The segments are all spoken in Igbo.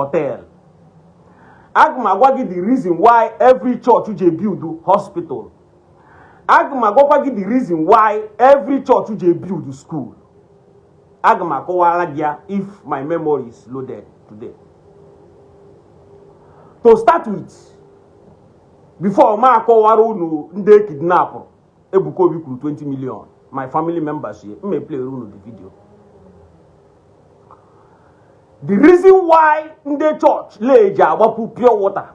hotel. Agmagwagi the reason why every church uje build hospital. Agmagwagi the reason why every church uje build school. Agmakowalagia if my memory is loaded today. To start with, before ma akọwara unu ndị kidnap Ebuka Obi kwuru 20 million, my family members here, may play rule the video. The reason why ndị church leje agbapu pure water,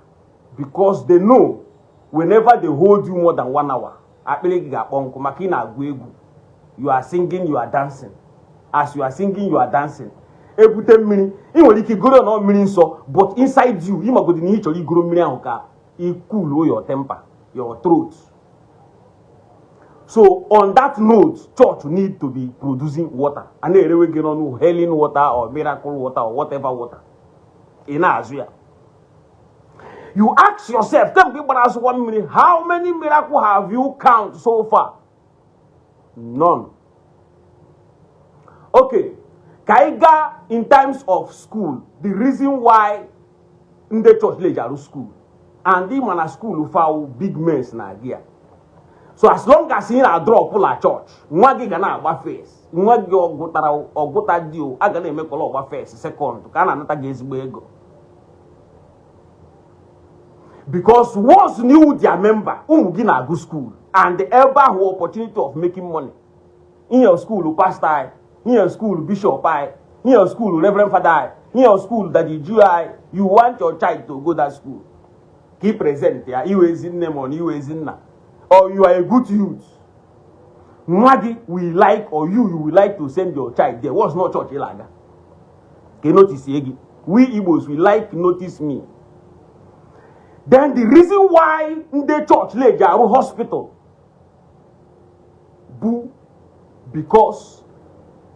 because they know whenever they hold you more than 1 hour, akpele gị ga-akpọ nkụ maka ị na-agụ egwu. You are singing, you are dancing. As you are singing, you are dancing. Ebute mmiri, ị nwere ike goro na mmiri nsọ, but inside you, ị magodi na ị chọrọ igoro mmiri ahụ ka ị cool your temper, your throat. So on that note, church need to be producing water. And they really get on healing water or miracle water or whatever water. In Asia. You ask yourself, tell people ask 1 minute, how many miracles have you counted so far? None. Okay. Kaiga in times of school, the reason why in the church lejaru school and the man school found big men na gear. So as long as you draw pull a church, nwagi gana agba face, nwagi ogutara dio, aga na eme kolo agba face second, ka na anata ga ezigbo ego. Because once knew their member, gi na go school and the ever have opportunity of making money. In your school, pastor, in your school, bishop, in your school, reverend father, in your school, daddy Jew, you want your child to go that school. Keep present, yeah, you is in them on you is in na. Or you are a good youth. Mwagi will like, or you will like to send your child there. What's not church ilaga? Okay, notice again. We Igbos will like notice me. Then the reason why the church lejaru hospital, boo, because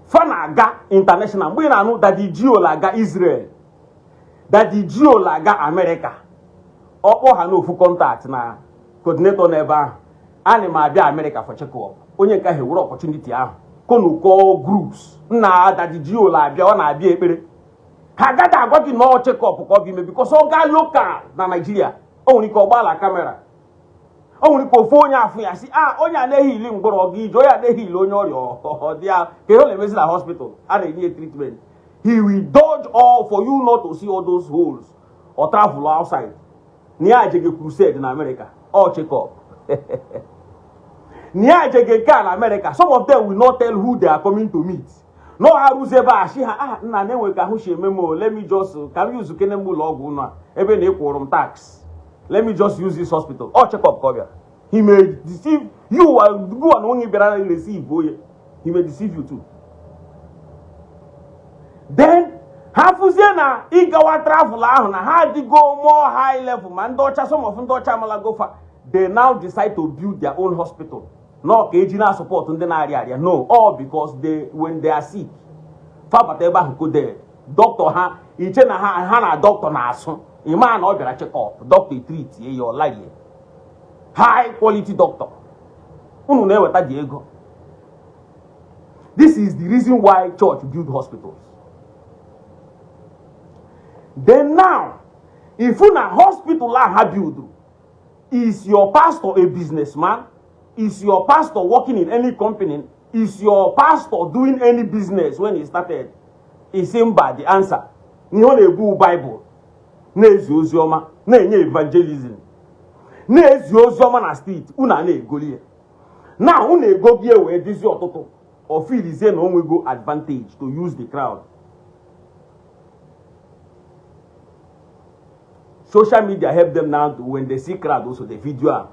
Fanaga International, we know that the Geolaga Israel, that the Geolaga America, or Hanofu contact na coordinator never. Anima be America for check up. Onye ka he were opportunity ahụ. Kono call groups. Na that the geo la bia ọ na-abịa ekpere. Ha gada agwa gị no check up ko bi me because ọ ga local na Nigeria. O nwere ka ọgbala camera. O nwere ka ofu onye afụ ya si onye a na-ehili mgbọrọ gị ije onye a na-ehili onye ọrịa ọ dị ya ka ọ na-emezi na hospital a na-enye treatment. He will dodge all for you not to see all those holes or travel outside. Nia jege crusade in America. All check up. Near in America, some of them will not tell who they are coming to meet. No, Haruzeba, she memo. Let me just can use Kenemu log even a quorum tax. Let me just use this hospital. Oh, check up, Kobia. He may deceive you and go and only better receive. He may deceive you too. Then Hafuzena, Igawa travel had to go more high level. Man, some of them Malagofa. They now decide to build their own hospital. No occasional support in the area. No, all because when they are sick. Fabateba who there. Doctor ha, ichena ha hana doctor na aso. Iman or check up. Doctor treat your life. High quality doctor. Unu never ta Diego. This is the reason why church build hospitals. Then now, if una hospital have build, is your pastor a businessman? Is your pastor working in any company? Is your pastor doing any business when he started? Is him bad the answer. You want a good Bible. Nezi ozioma. Ne evangelism. Nezi ozioma na street. Una ne golie. Now una go here where this your toto. Or feel is no we go advantage to use the crowd. Social media help them now to, when they see crowd also the video.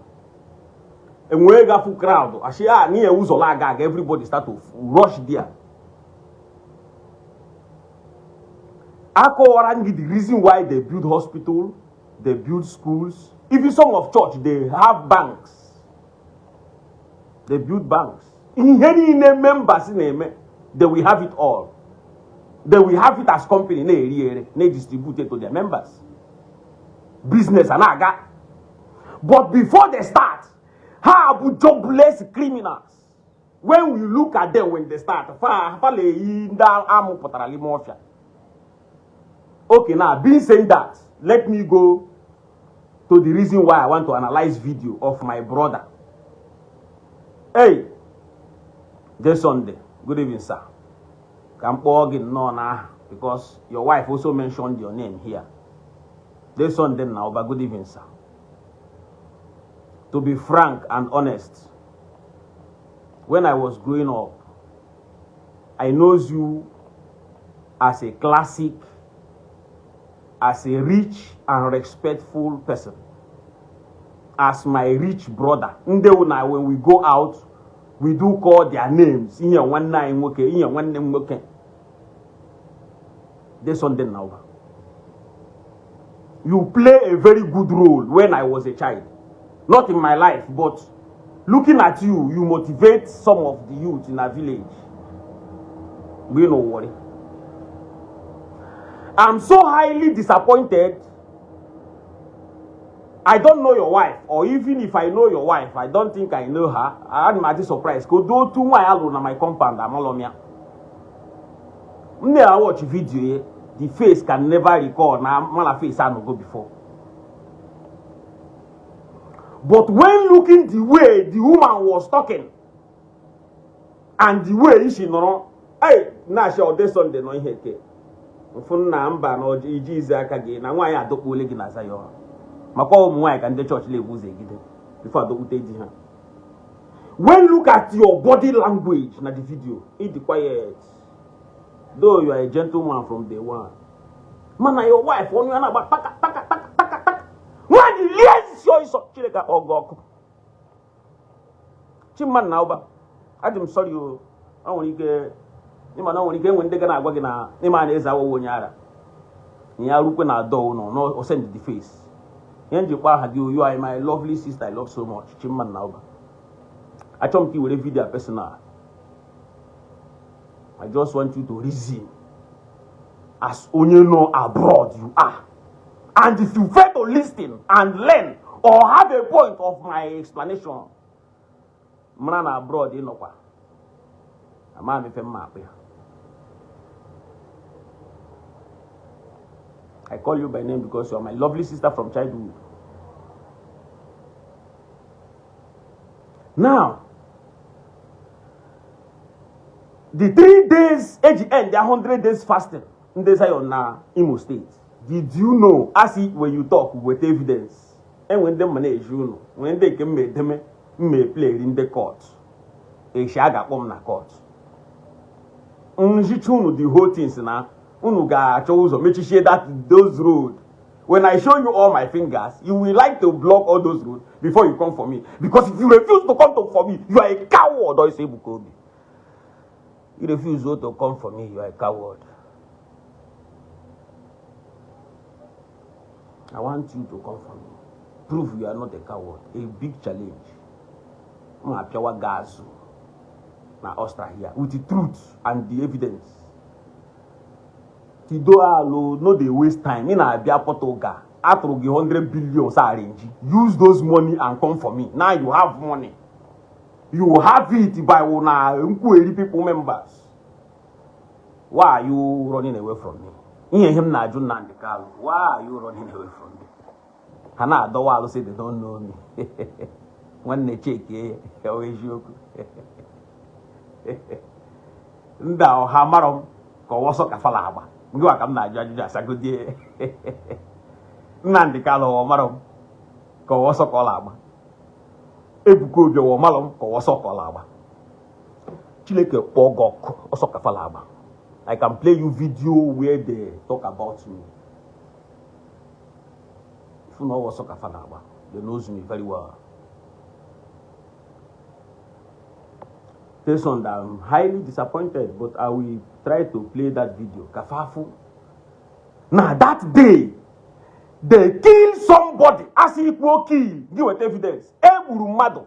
And when you got full crowd, everybody start to rush there. Akowarangi, the reason why they build hospital, they build schools. Even some of church, they have banks. They build banks. In any members, they will have it all. They will have it as company, they distribute it to their members. Business and aga. But before they start, how about jobless criminals? When we look at them when they start, Okay, now, being saying that, let me go to the reason why I want to analyze video of my brother. Hey, this Sunday. Good evening, sir. Because your wife also mentioned your name here. This Sunday now, but good evening, sir. To be frank and honest, when I was growing up, I knows you as a classic, as a rich and respectful person, as my rich brother. When we go out, we do call their names. This Sunday now. You play a very good role when I was a child. Not in my life, but looking at you, you motivate some of the youth in our village. We no worry. I'm so highly disappointed. I don't know your wife, or even if I know your wife, I don't think I know her. I had my surprise. Go do to my compound. I'm all on I watch video. The face can never recall. Now, my face I don't go before. But when looking the way the woman was talking, and the way she know, hey, now she on this Sunday no here. Funna amba no iji izaka gi na nwa ya adokpole gi na zayo. Makwa omu nwa ka ndị church level zegide before adokute di ha. When look at your body language na the video, it quiet. Though you are a gentleman from day one. Man, your wife, when you are about paka. When the lazy show is up, Chileka Ogok. Chimman now, I'm sorry, you. I want to get. You know when you get when they gonna work in a man is our own yara. You are looking at door, no, or send the face. You are my lovely sister, I love so much. Chimman now. I told you with a video personal. I just want you to reason as only know abroad you are. And if you fail to listen and learn or have a point of my explanation, man abroad, you know what? I'm a map. I call you by name because you are my lovely sister from childhood. Now, the 3 days AGN, the 100 days fasting in the Zion Imo State. Did you know, as if when you talk with evidence, and when they manage, you know, when they can make them may play in the court, Isiagu on the court. The whole things now, Unuga chose or make sure that those roads. When I show you all my fingers, you will like to block all those roads before you come for me. Because if you refuse to come for me, you are a coward, or say Bukobi. You refuse to come for me, you are a coward. I want you to come for me. Prove you are not a coward. A big challenge. I'm pure gas. Now, Austria here. With the truth and the evidence. Tido no they waste time. In a Bia Portugal. After 100 billion arrange. Use those money and come for me. Now you have money. You have it by one people members. Why are you running away from me? Why are you running away from me? Hana don't want to say they don't know me. When they check always joke. Nda hamarom ko woso kafalaba. Ngwa kam na jaju asagudie. Nnamdi Kalo marom ko woso kolaba. Ebuko bi wo malom ko woso kolaba. Chileke pogok woso kafalaba. I can play you video where they talk about me. If you know what soccer fan about, they knows me very well. This one, I'm highly disappointed, but I will try to play that video. Kafafu. Now that day, they kill somebody. As equal kill, give it evidence. Eburumado.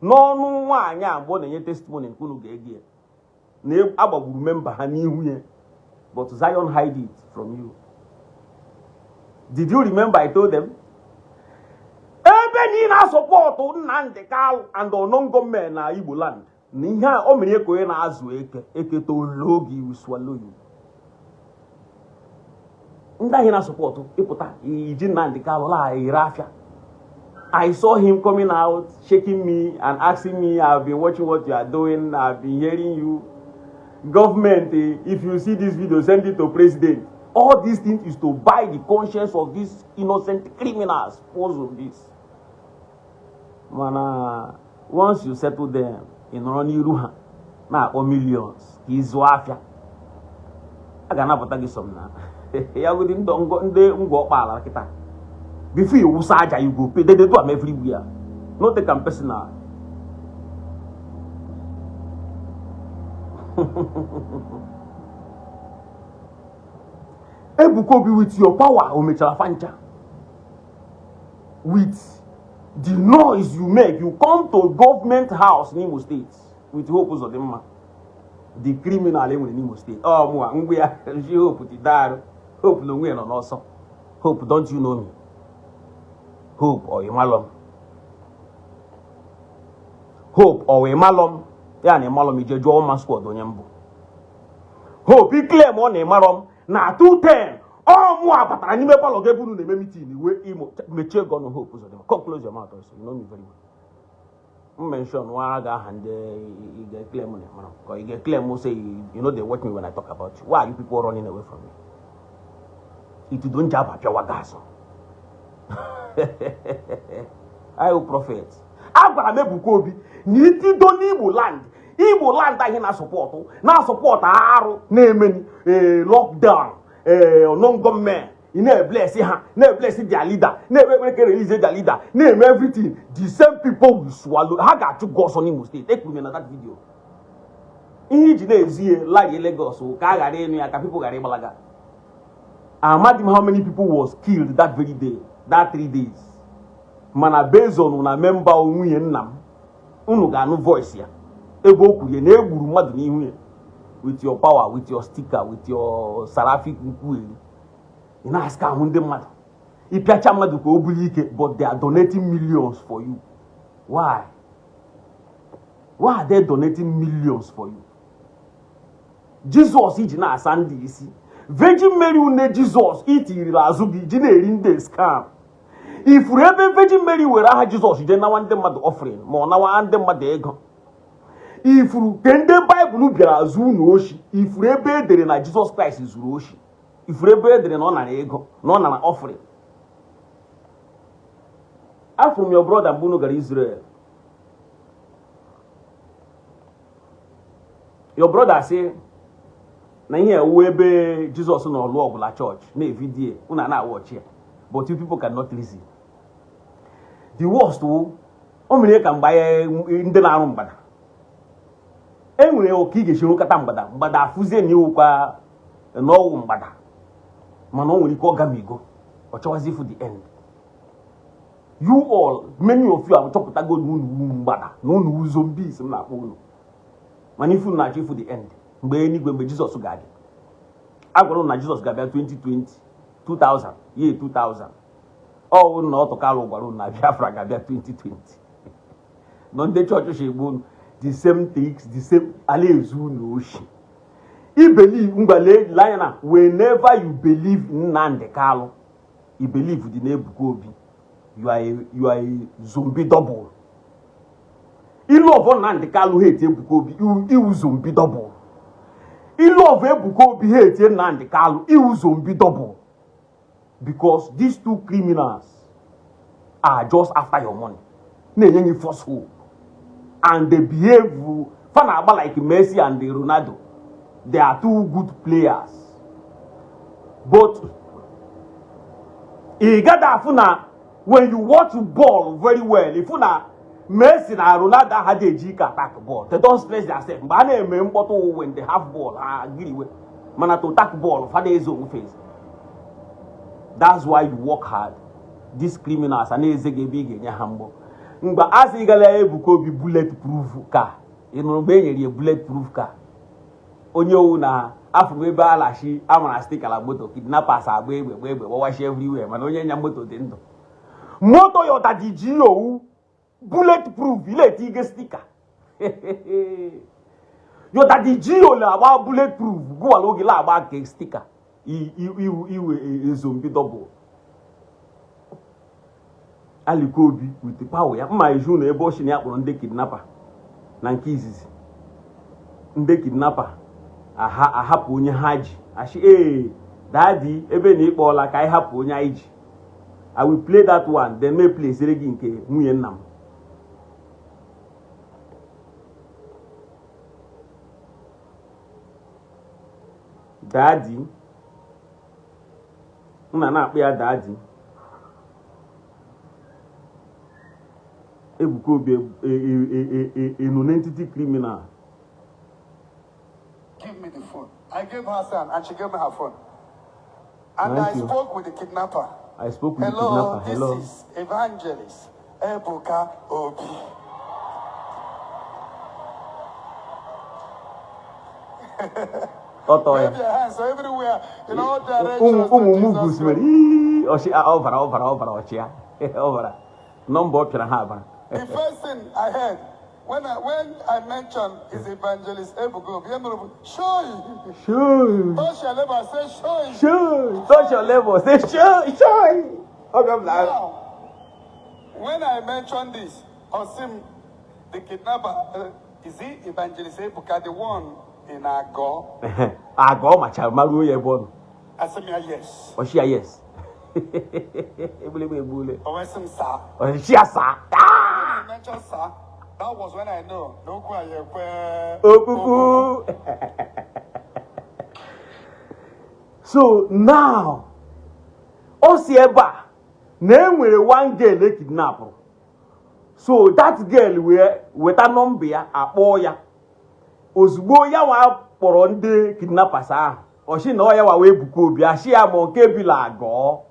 No one born in your testimony. Remember, but Zion hide it from you. Did you remember I told them? Even in support Ndi Igbo and the non-government Igbo Land. Niha omene ko na azu eke to logi will swallow you. Ndi na support iputa iji Nnamdi Kanu la irafia. I saw him coming out, shaking me and asking me, I've been watching what you are doing, I've been hearing you. Government, if you see this video, send it to president. All these things is to buy the conscience of these innocent criminals. Pause of this. Man, once you settle them in Ronnie Ruha, now or millions, he's wafia. I can have a some now. Ya wouldn't go pala kita. Before you usaja, you go pay. They do them everywhere. Not take them personal. Ebukobi with your power, Omechalafancha. With the noise you make, you come to government house in Imo State with hopes of them. The criminal in Imo State. Oh, hope no way on also. Hope, don't you know me? Hope or Imalom. Hope or Imalom. Yeah, Imalom is your man squad on Yambo. Hope he claim on Imalom. Na 210. Oh, moi, but I never follow the Bulu meeting. We mature gonna hope. Come close your mouth also. You know me very well. Mention one guy and you get claim on him. Because you get claim, say, you know, they watch me when I talk about you. Why are you people running away from me? If you don't jab at your wagaso. I will prophet. Abraham Ebukobi, Niti don Igbo Land. Igbo Land that he na support. Now support Aro, name lockdown, non-government. You never bless her, never bless their leader, never release their leader, name everything. The same people will swallow. How got to go on Imo State? Take me that video. In Iji like Lagos, so people got balaga. I'm asking how many people was killed that very day, that 3 days. Mana based on una member unye nnam, unu ga no voice ya. Ebe okwu ye na egburu mmadụ n'ihu ya. With your power, with your sticker, with your seraphic nkwueli. You know, ask ahụ ndị mmadụ. Ipiacha mmadụ ka o buli ike, but they are donating millions for you. Why? Why are they donating millions for you? Jesus iji na asa ndị isi. Virgin Mary une Jesus iti azugi jine erinde scam. If we have Virgin Mary were aha Jesus, you na one them mad offering, more na one them mad ego. If you can the Bible bia azu no oshi, if we have there na Jesus Christ is oshi. If we have there no na ego, no na offering. I'm from your brother Bunu Gari Israel. Your brother say na here webe Jesus no law la church na video una na watch here, but you people cannot listen. The worst o omere ka mgbaye ndị na arụ mgbada enwere okige shiru kata mgbada afuzie ni ukwa no mgbada mana o nwere ike ogamigo o chowazi for the end. You all, many of you have chopụta go mgbada na unu zombies m na akpọ unu mana ifu na achi for the end. Mgbe enigwe mgbe Jesus ga-adị agwara na Jesus ga-abịa 2020 2000 year 2000 ọ na ọtụkalụ gwara na Biafra ga-abịa 2020 no ndị chọọchị shegbu the same things the same alaezu na oshi. I believe mgbale lion whenever you believe in Nnamdi Kanu you believe the Ebukobi you are a zombie double. You love Nnamdi Kanu hate Ebukobi you zombie double. You love Ebukobi hate Nnamdi Kanu you zombie double. Because these two criminals are just after your money. They force hope. And they behave like Messi and Ronaldo. They are two good players. But when you watch ball very well, if Messi and Ronaldo had a G attack ball, they don't stress themselves. But when they have ball, man to attack ball for their own face. That's why you work hard. These criminals are not big humble. But as you get Ebukobi bulletproof car, you know, be a bulletproof car. Onyo na afube alashi amana stick ala moto kidnappers are baby wash everywhere. Man onye nya moto dendo. Moto yo daddy Gio bulletproof ile tige sticker. Yo daddy Gio la about bulletproof go alogi la about sticker. iwe zombie double alikobi with the power ya mma iju na ebe o shini akpọrọ ndị kidnapper na nke izizi ndị kidnapper ahapụ onye ha ji ashi daddy ebe na ikpọla ka anyị hapụ onye anyị ji. I will play that one then may play sere gị nke nwunye nna m. Daddy nna na-akpọ ya daddy Ebuka Obi a non-entity criminal. Give me the phone. I gave her son and she gave me her phone. And I spoke with the kidnapper. I spoke with the kidnapper. Hello. This is Evangelist Ebuka Obi. Wave your hands so everywhere in all directions. The first thing I heard when I mentioned is Evangelist Ebuka Obi. Show. Touch your level, say show. Touch your level, say show. Now, when I mentioned this, Osim, the kidnapper, is he Evangelist Ebuka, the one in Agwo? Agwo, my child, I said, yes. Oh, she yes. Osim, sir. Oh, she sir. I mentioned sir. That was when I know. So now, Osieba, name with one girl they kidnap. So that girl with a number a boy. Ozugbo ya wa kpọrọ ndị kidnappers ahụ. Oshi na oya wa we Ebuka Obi ashi ya mo nke bi la go.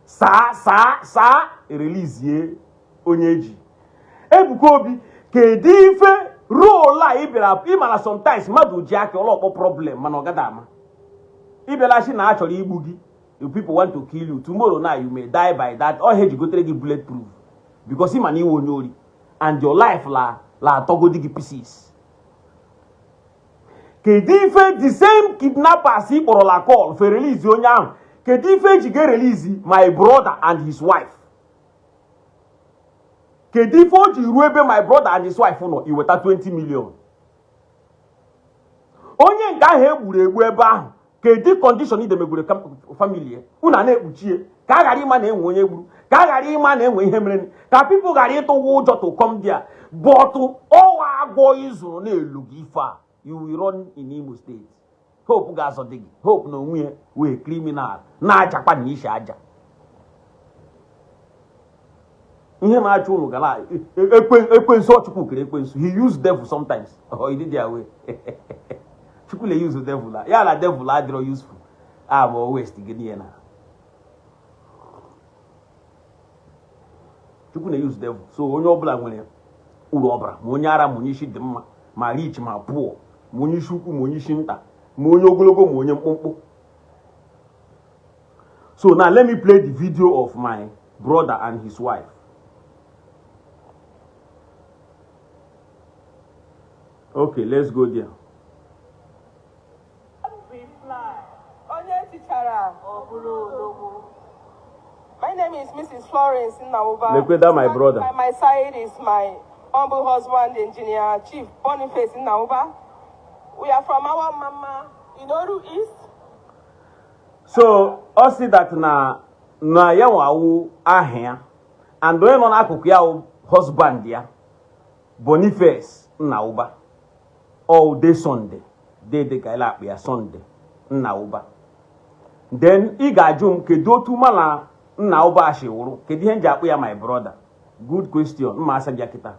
Sa release ye onye ji. Ebuka Obi kedu ife role a ibera imana sometimes madu ji aka olokpo problem mana ogada ama. Ibela shi na achọrọ igbu gi. If people want to kill you tomorrow now you may die by that or he go take bulletproof because him and you onye ori and your life la togodi gi pieces. Kedife the same kidnappers he kpọrọ la call for release onye ahụ. Kedife ji get release my brother and his wife. Kedife o ji ruo ebe my brother and his wife nọ iweta 20 million. Onye nke ahụ egburu egbu ebe ahụ. Kedi condition ide megburu family una na-ekpuchie ka a ghara ịma na enwe onye gburu ka a ghara ịma na enwe ihe mere ka people ghara ịtụwa ụjọ to come there but ọwa agwọ izuru na-elu gị ife a. You will run in Imo State. Hope gas or dig. Hope no we criminal. Na Japan Ishi aja. Ihe na achu unu gala. Ekwensu Chukwu kere ekwensu. He used devil sometimes. Oh, he did their way. Chukwu le use the devil la. Ya la devil la adro useful. Ah, but waste gini na. Chukwu le use devil. So onye obula nwere uru obra. Mo onye ara mo onye ishi dị mma. Ma rich ma poor. Monyi shuku, monyi shinta, monyi ogologo, monyi mpompo. So now let me play the video of my brother and his wife. Okay, let's go there. My name is Mrs. Florence Nauba. Look at my brother. By my side is my humble husband, engineer, Chief Boniface Nauba. We are from our mama in Oru East. So, I see that na yawu ahia and when on akuku yawu husband ya Boniface Nauba all day Sunday. Day kaila ya Sunday Nauba. Then igajum kedo tu mala Nauba ashiwuru. Kedi henja akpu ya my brother. Good question. Mma asabia kita.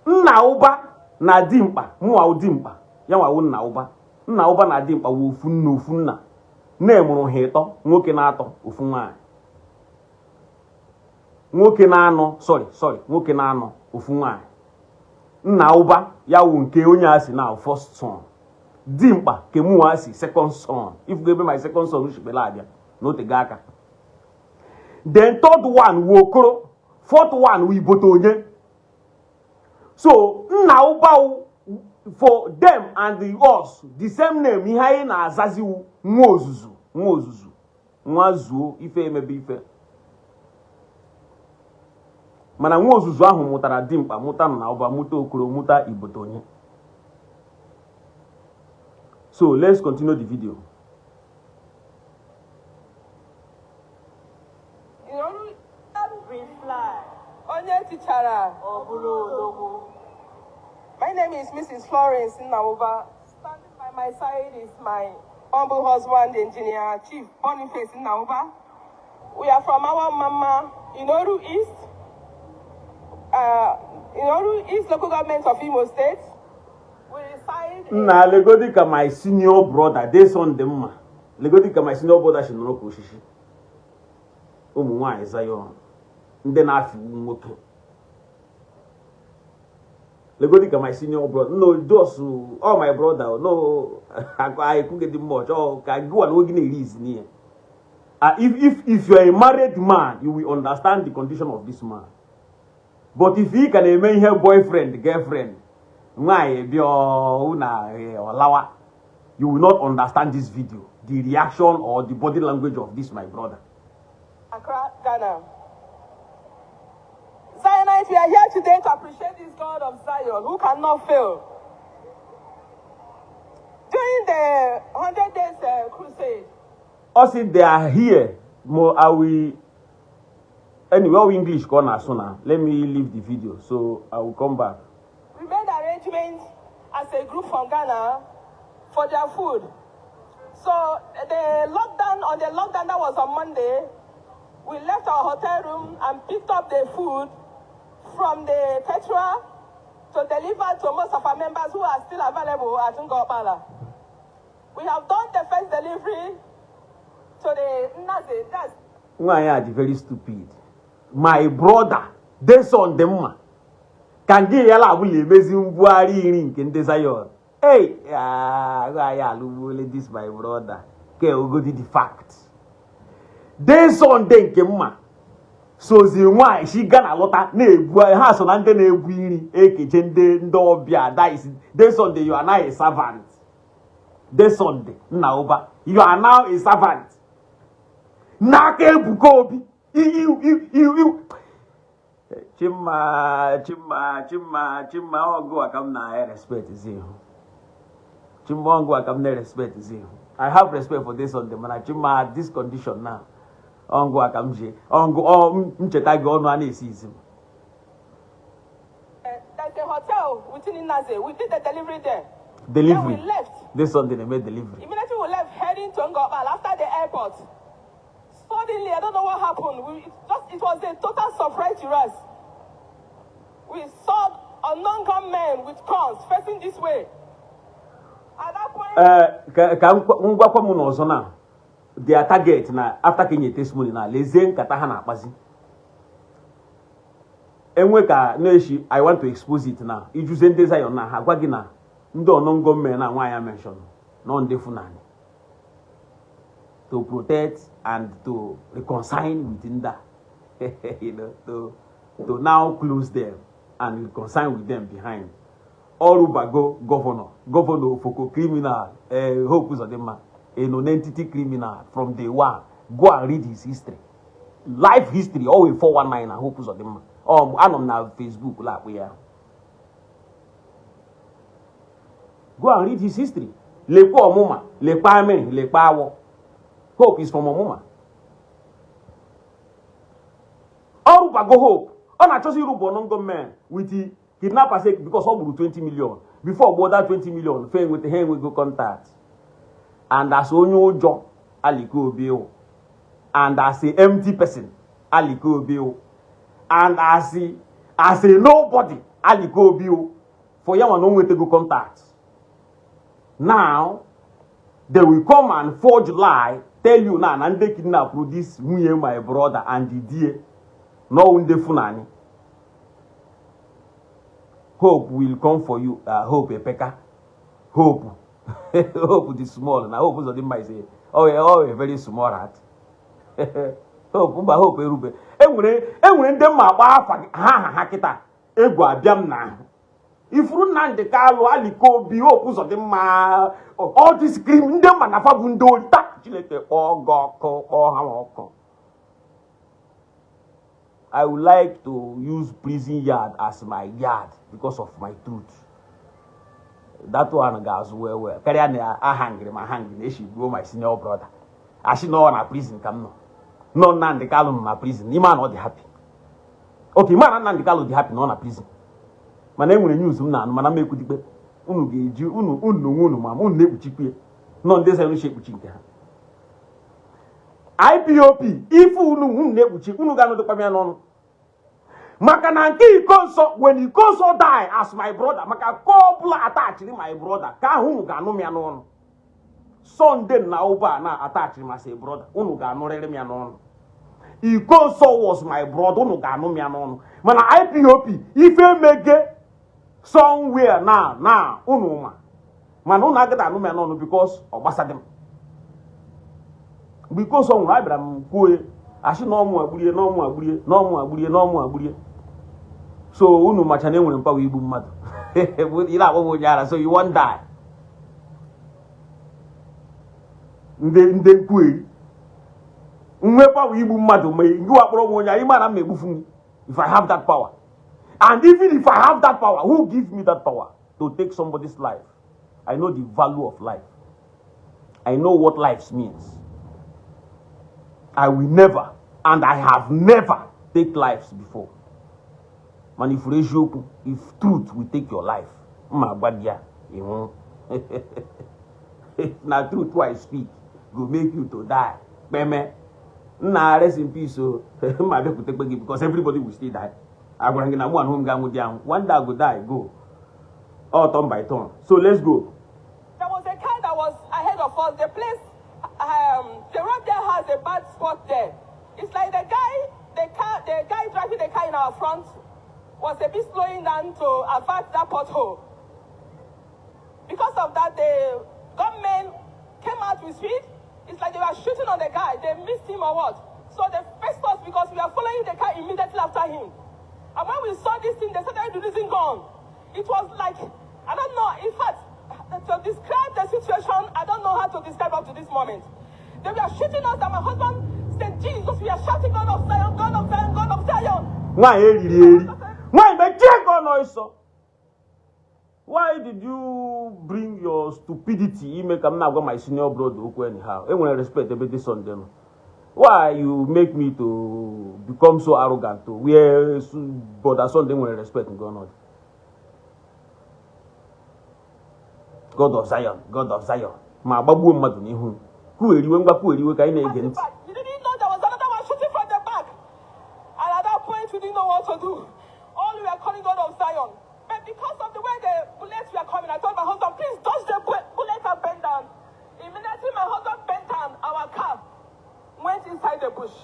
Nauba na dimpa, muwa dimpa. Yanwa wu Nauba na dimpa wu ofu nna. Na-emuru ha ịtọ, nwoke na-atọ ofu nwaanyị. Nwoke na-anọ, nwoke na-anọ ofu nwaanyị. Nauba ya wu nke onye asi na first son. Dimpa ke muwa asi second son. If go be my second son ushibela abia, no te gaka. Then third one wu Okoro, fourth one wu Ibotonye. So, Nauba for them and the us, the same name, Ihai na Azazi Nwozuzu, nwa ozuzu nwa zuo ife emebe ife mana nwa ozuzu ahụ mụtara dimkpa mụta na ọba mụta okoro mụta ibotonye. So let's continue the video. My name is Mrs. Florence Nnauba. Standing by my side is my humble husband, engineer, Chief Boniface Nnauba. We are from our mama, Inoru East, local government of Imo State. We reside in... Nah, Legodika, my senior brother, this on them. Legodika, my senior brother, she no kushishi. Umwa is a young. Then I feel Legodika, my senior brother. No, those all my brother. No, I could get the much. Oh, I go and work in a reason here. If you are a married man, you will understand the condition of this man. But if he can remain her boyfriend, girlfriend, you will not understand this video, the reaction or the body language of this my brother. Accra, Ghana. Zionites, we are here today to appreciate this God of Zion who cannot fail. During the 100 days crusade, also they are here. More are we anyway English corner sooner. Let me leave the video so I will come back. We made arrangements as a group from Ghana for their food. So on the lockdown that was on Monday, we left our hotel room and picked up the food from the Petra to deliver to most of our members who are still available at Ngopala. We have done the first delivery to the Nazi. That's why are very stupid. My brother, this on them. Can get yala will amazing buari in desire. Hey, this my brother. Okay, we'll go to the fact. This on them kema. So the why she got a lot of has on under the weary, eke, ndobia, that is this Sunday you are now a servant. This Sunday, now, you are now a servant. Nake bukobi. You. Chima, Ongo akam na respect is you. Chima Ongo akam na respect is you. I have respect for this on the man. Chima this condition now. Ongo akam je. Ongo mcheta go no ani season. There's a hotel within Nazi. We did the delivery there. Delivery. Then we left. This Sunday they made delivery. Immediately we left heading to Ngopal after the airport. Suddenly, I don't know what happened. It was a total surprise to us. We saw unknown gunmen with guns facing this way. At that point, their target na after Kenya testimony na lezen kataha na akpazi. Enwe ka no Ishi, I want to expose it now. Ijuze Zion na ha gwa gi na ndị unknown gunmen na nwa ya mention no ndefu nani. To protect and to reconcile within that, to now close them and reconcile with them behind. Orubago governor Foko criminal, Hope Uzodema, a non-entity criminal from day one. Go and read his history, life history. Always 419 and Hope Uzodema. I'm now Facebook like we are. Go and read his history. Le po moma, le pa men, le pa wo. Hope is from a woman. All go hope. On a chosen group of men with the kidnappers because all 20 million. Before border 20 million, fail with the hand we go contact. And as only job, Aliko bill. And as a empty person, Aliko bill. And as a nobody, Aliko bill. For you and no to go contact. Now they will come and forge lie. Tell you now, and they kidnap this me my brother and the dear. No unde funani. Hope will come for you. Hope Epeka. Hope. Hope the small. Now hope is my say. Oh, a very small heart. Hope Erube. Enwere them ma ha kita. Ego abiam na. If you not the Carlo Aliko be opus of them all this scream them and a fabundo. I would like to use prison yard as my yard because of my truth. That one goes well. Carry on hanging. They should go my senior brother. I should know on a prison come no. No nan the calum na prison. Ni man not happy. Okay, man nan the calum the happy no na prison. My name will news na man make with the unu geji unu ma unu nebuchikwe. No dey say no shape buchinke. IPOP if unu nebuchi unu ga no do kwame no. Maka na nke Ikonso when Ikonso die as my brother maka couple attach my brother ka unu ga no me no. Sunday na over na attach him as a brother. Unu ga no rere me no. Ikonso was my brother. Unu ga no me no. Mana IPOP if mege somewhere now unu ma. Man unu agada no me no because ogbasa dem. Because unu Abraham koe ashi no mu agburiye. So unu macha na enwere mpawa igbu mmadụ. Ila agbo nyara so you won't die. Nde kweri nwepa wi igbu mmadụ ma ngi akpọrọ m onye ịma na m egbufu m if I have that power. And even if I have that power, who gives me that power to take somebody's life? I know the value of life. I know what life means. I will never, and I have never take lives before. Man, if truth will take your life, my bad, you know. Now truth why I speak will make you to die. Meme, nah, rest in peace. So, my baby take because everybody will still die. I'm going to one home gang with down. One day go die, go. All turn by turn. So let's go. There was a car that was ahead of us. The place, the road there has a bad spot there. It's like the guy driving the car in our front was a bit slowing down to avert that pothole. Because of that, the gunmen came out with speed. It's like they were shooting on the guy. They missed him or what? So they faced us because we are following the car immediately after him. And when we saw this thing, they started releasing gun. It was like, I don't know, in fact, to describe the situation, I don't know how to describe up to this moment. They were shooting us and my husband said, Jesus, we are shouting God of Zion, God of Zion, God of Zion. Why did you bring your stupidity? You make I'm not my senior brother anyhow. I want to respect everything on them. Why you make me to become so arrogant to where brother son them will respect God? God of Zion, God of Zion. Ma babu madu ni hu. Who are you kind of agent? You didn't know there was another one shooting from the back. And at that point, we didn't know what to do. All we were calling God of Zion. But because of the way the bullets were coming, I told my husband, please dodge the bullet and bend down. Immediately, my husband bent down. Our car went inside the bush.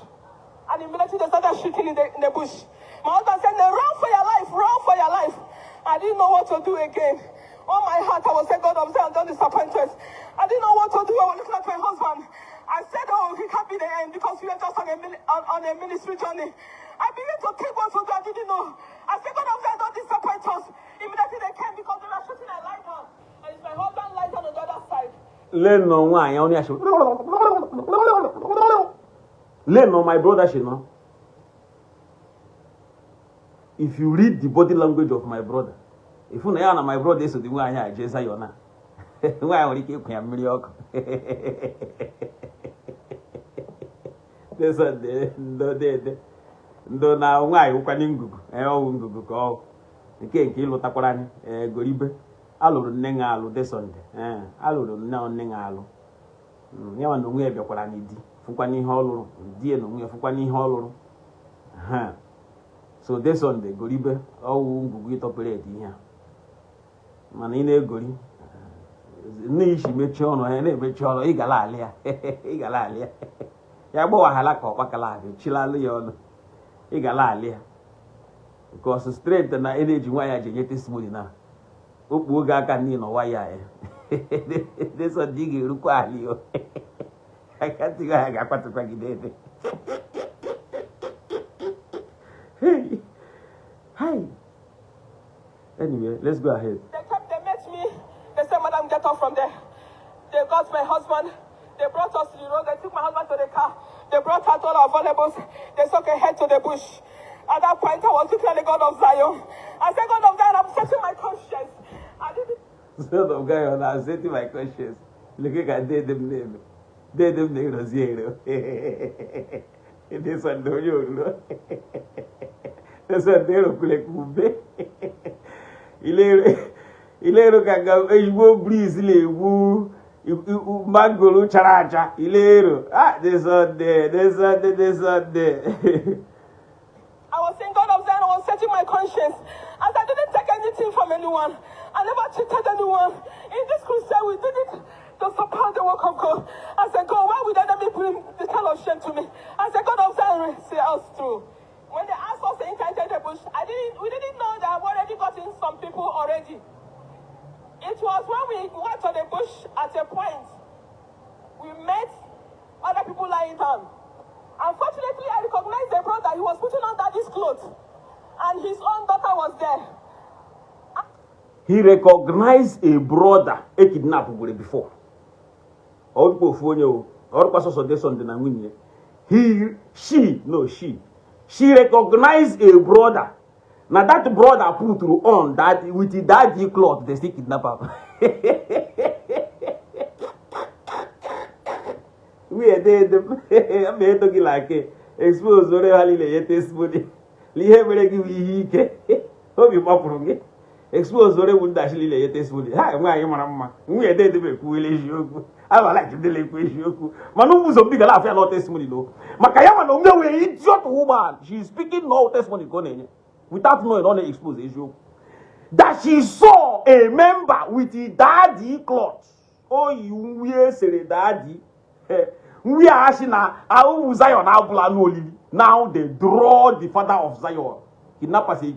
And immediately, they started shooting in the bush. My husband said, run for your life, run for your life. I didn't know what to do again. On my heart, I was saying, God of Zion, don't disappoint us. I didn't know what to do. I was looking at my husband. I said, oh, it can't be the end because we are just on a ministry journey. I began to think what to do. I didn't know. I said, God of Zion, don't disappoint us. Immediately they came because they were shooting a light on. And it's my husband light on the other side. My brother, if you read the body language of my brother, if you know my brother is the way I just say you na, why I only keep him mediocre. This is ndo na nwa ayi kwani ngugu ngugu ko nke ilu takwara ni goribe alụrụ nne nga alụ de Sunday alụrụ nne nga alụ nyawa no nwe bịakwara ni di fukwa ni ihe ọlụrụ die no nwe fukwa ni ihe ọlụrụ so de Sunday goribe owu ngugu itopere di ihe mana ị na-egori nne Ishi mechi ọnụ na-emechi ọnụ ịgala alịa ya gbawa hala ka ọkpakala ahụ chilalụ ya ọnụ igala alia because straight na energy nwa ya jenye testimony na okpu oge aka ni no waya this one digi rukwa ali o akati ga ga kwatu kwa gidede hey anyway let's go ahead. They met me. They said, madam, get off from there. They got my husband. They brought us to the road. They took my husband to the car. They brought out all our valuables. They took a head to the bush. At that point, I was looking at the God of Zion. I said, God of Zion, I'm setting my conscience. I didn't. Son of God, I'm setting my conscience. Looking at them name. Them name was here. This one, do you know? This one, they look like Ube. Ilero kanga Igbo breeze lewu mangolo characha ilero this one there I was saying, God of Zion, I was setting my conscience as I didn't take anything from anyone. I never cheated anyone. In this crusade, we did it to support the work of God. I said, God, why would the enemy bring this kind of shame to me? I said, God of Zion, see us through. When they asked us to enter the bush, we didn't know that I've already gotten some people already. It was when we went to the bush at a point, we met other people lying down. Unfortunately, I recognized the brother. He was putting on daddy's clothes, and his own daughter was there. He recognized a brother a kidnapped before. She recognized a brother. Now that brother put on that with the daddy cloth, they still kidnap him. We are dead. I'm talking like expose the testimony. Hope you mapurunge. Expose the wound actually lay testimony. Hi, why you mamma? We are dead to be cool. I like to delay you. Manu was a big laugh no testimony though. Makayama no no way idiot woman. She is speaking no testimony without knowing on the expose issue. That she saw a member with the daddy cloth. Oh, you wear say daddy. We are actually now Zion now they draw the father of Zion. Kidnappers say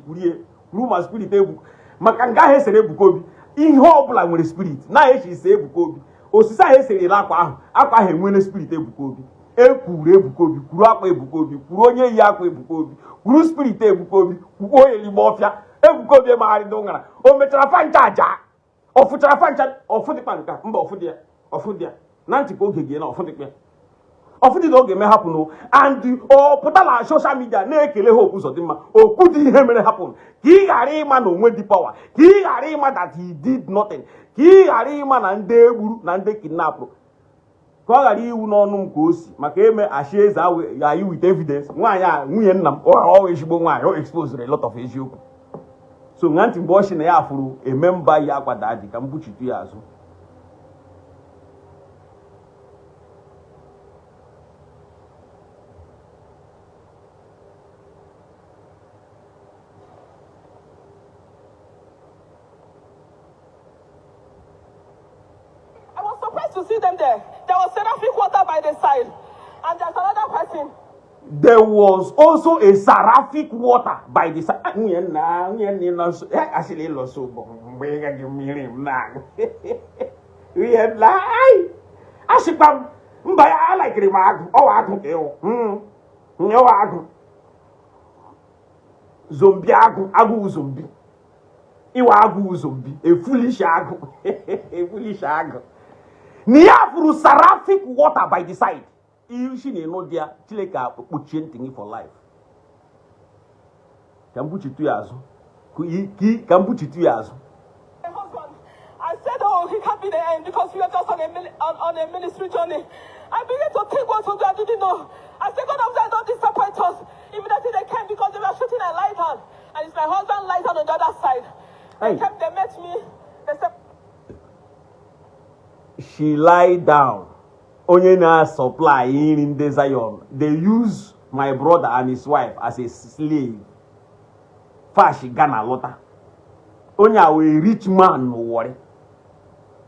rumor spirit ebu. Makanga he say ebukobi. In hope like with the spirit. Now she say ebukobi. Osisa he say akwa he nwere spirit ebukobi. Ekuru ebukobi, kuru akwa ebukobi, kuru onye yi akwa ebukobi, kuru spirit ebukobi, kuru elimofia, ebukobi ma ri ndongara. O mechara fancha aja. Ofuchara fancha, ofudikpanka, mba ofudia. Nanti ko gege na ofudikpe. Ofudi no game happen no and put on social media na ekele hope so dị mma okudi ihe mere happen ki ghara ịma na onwe di power ki ghara ịma that he did nothing ki ghara ịma na ndị egburu na ndị kidnap ka ọ ghara iwu n'ọnụ m ka o si maka eme ashieze ya yi with evidence nwunye nna m ọ ezigbo nwaanyị o expose a lot of eziokwu so nganti mgbe ọ shi na ya afụrụ ememba ya akwada adị ka mbuchitu ya azụ. To see them there was seraphic water by the side, and there's another person. There was also a seraphic water by the side. Actually, lost so we had lie. Ashipam, I like remark. Oh, I don't know. Zombie agwu zombie. Iwagu zombie. A foolish agwu. A foolish agwu. Niafuru seraphic water by the side. Ishi ne no dia tileka opportunity for life. Kambuchi tu yazo. Kambuchi tu yazo. My husband, I said, oh, he can't be the end because we are just on a ministry journey. I began to think what to do. I didn't know. I said, God of God, don't disappoint us. Immediately they came because they were shooting a light on, and it's my husband light on the other side. They came, they met me. They said. She lied down. Onye na supply in the Zion. They use my brother and his wife as a slave. Fashi Ghana lota. Onye a rich man no worry.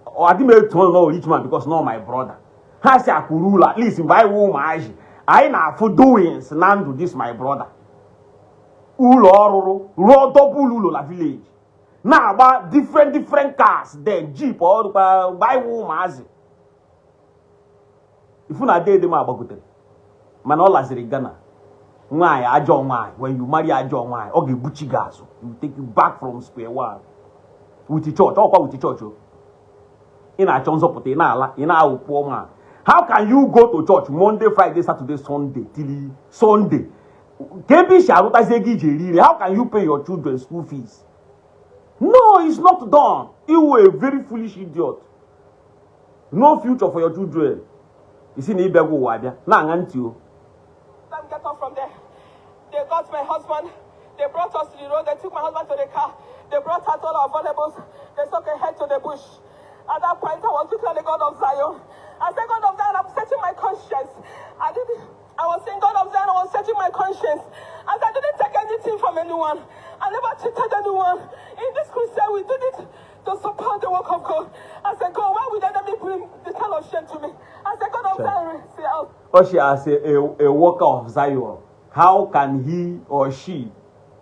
Or I didn't know rich man because not my brother. Hasi akurula. Listen, by woman I na for doings nandu this my brother. Ulo ororo. Ro double ulo la village. Now about different cars, then jeep or buy woman. If you not dead, them about it. Manola Ghana. Why I join why when you marry I join why okay buchi gas you take you back from square one with the church. Talk with the church. In a chance of put in a poor man. How can you go to church Monday, Friday, Saturday, Sunday, till Sunday? How can you pay your children school fees? No, it's not done. You were a very foolish idiot. No future for your children. You see, Get off from there. They got my husband. They brought us to the road. They took my husband to the car. They brought out all our valuables. They took a head to the bush. At that point, I was looking at the God of Zion. I said, God of Zion, I'm setting my conscience. I was saying, God of Zion, I was setting my conscience. As I didn't take anything from anyone. I never cheated anyone. In this crusade, we did it to support the work of God. I said, God, why would the enemy bring this kind of shame to me? I said, God of Zion, say out. Oshi as a worker of Zion, how can he or she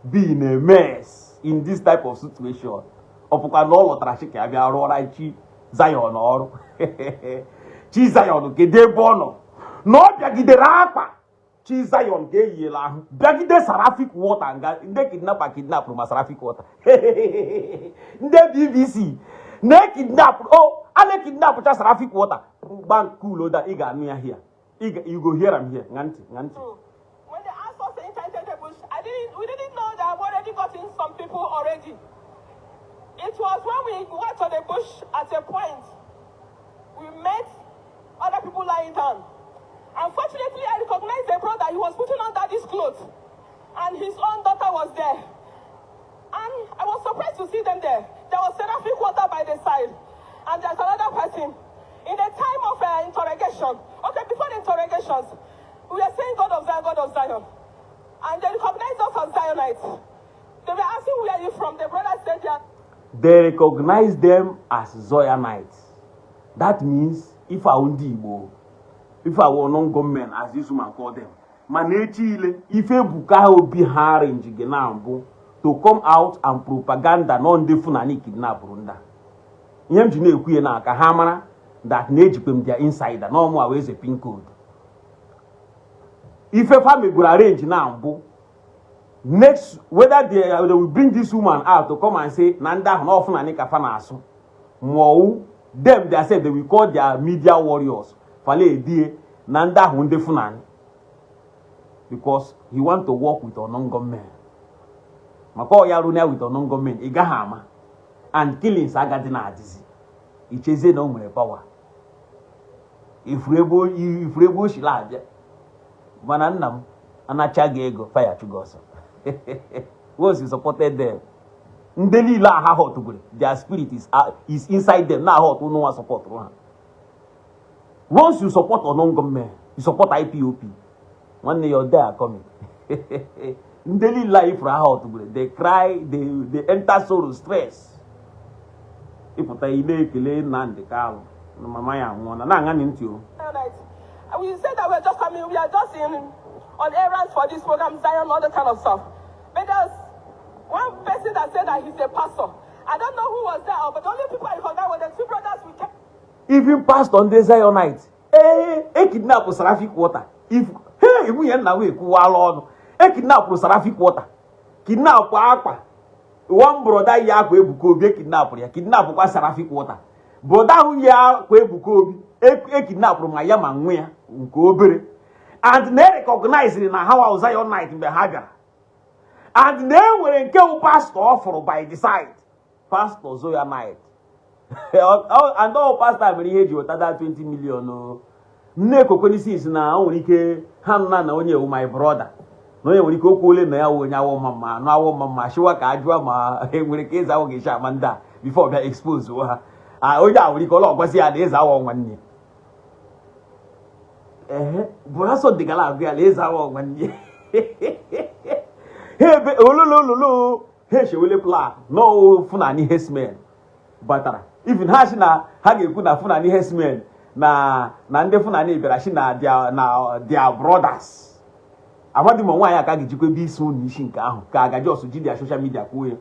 be in a mess in this type of situation? Zion or Chi Zion gede bono no biagide rapa Chi Zion ge yela biagide seraphic water nga nde kidnap from seraphic water nde BBC ne kidnap ale kidnap cha seraphic water bank cool that iga anu ya here you go hear am here nganti when they asked us to enter the bush we didn't know that I've already gotten some people already. It was when we went to the bush at a point, we met other people lying down. Unfortunately, I recognized the brother. He was putting on daddy's clothes, and his own daughter was there. And I was surprised to see them there. There was seraphic water by the side, and there's another person. In the time of interrogation, before the interrogations, we were saying God of Zion. And they recognized us as Zionites. They were asking, where are you from? The brother said, yeah. They recognize them as Zionites. That means if I Ndi Igbo, if I were non-government, as this woman called them, Manechile, if a buka will be hiring Jigenambo to come out and propaganda non defunani kidnap Runda. Yem Jine Kuyena Kahamana that Nejipim their insider, no more ways a pin code. If a family will arrange now, next, whether they will bring this woman out to come and say, Nanda, no funani kafanaso. Mo, them, they said they will call their media warriors. Fale die, Nanda hunde funani. Because he want to work with a non-government. Mako yaruna with a non-government, igahama. And killing sagadina dizi. Icheze no more power. If rebo shilabia. Mananam, anachagego, fire to gossip. Once you supported them, Ndeli la ha hot to go. Their spirit is inside them. Now hot no one support one. Once you support a non-government, you support IPOP. One day your day are coming. Ndeli life ra hot to go. They cry, they enter sorrow, stress. If I ile kele nande kawo, mama ya wona na ngani ntio. We said that we're just coming, we are just on errands for this program, Zion, all that kind of stuff. But there's one person that said that he's a pastor. I don't know who was there, but the only people I forgot were the two brothers we kept. Even passed on the Zionite. Kidnap seraphic water. If we end now we kuwalo, kidnap seraphic water. Kidnap apa? One brother ya kwe bukobi kidnap kwa seraphic water. Brother who ya kwe bukobi kidnap from ayama nwe nke obere. And they recognize it na how Zionite in the Hagar. And they were a pastor offered by the side. Pastor Zionite. And all pastor when he you that 20 million no. Neko konisi na only ke hanna na onye my brother. No ye wori ko kole na ya wonya wo mama no awo mama shiwa ka ajwa ma e nwere ke za wo ge sha manda before be expose wo ha. Oja wori ko lo gbasi ade za wo nwanne. Boraso de gala agbe ale za wo nwanne. Hey, ololololo, hey, she will play. No, funani hesmen. Batara. Even hashina, hage kuna funani hesmen. Na nde funani berashina their brothers. Amadi mwa ya kage jikwe bi so ni shinka ahu. Ka agaje osuji their social media kuwe.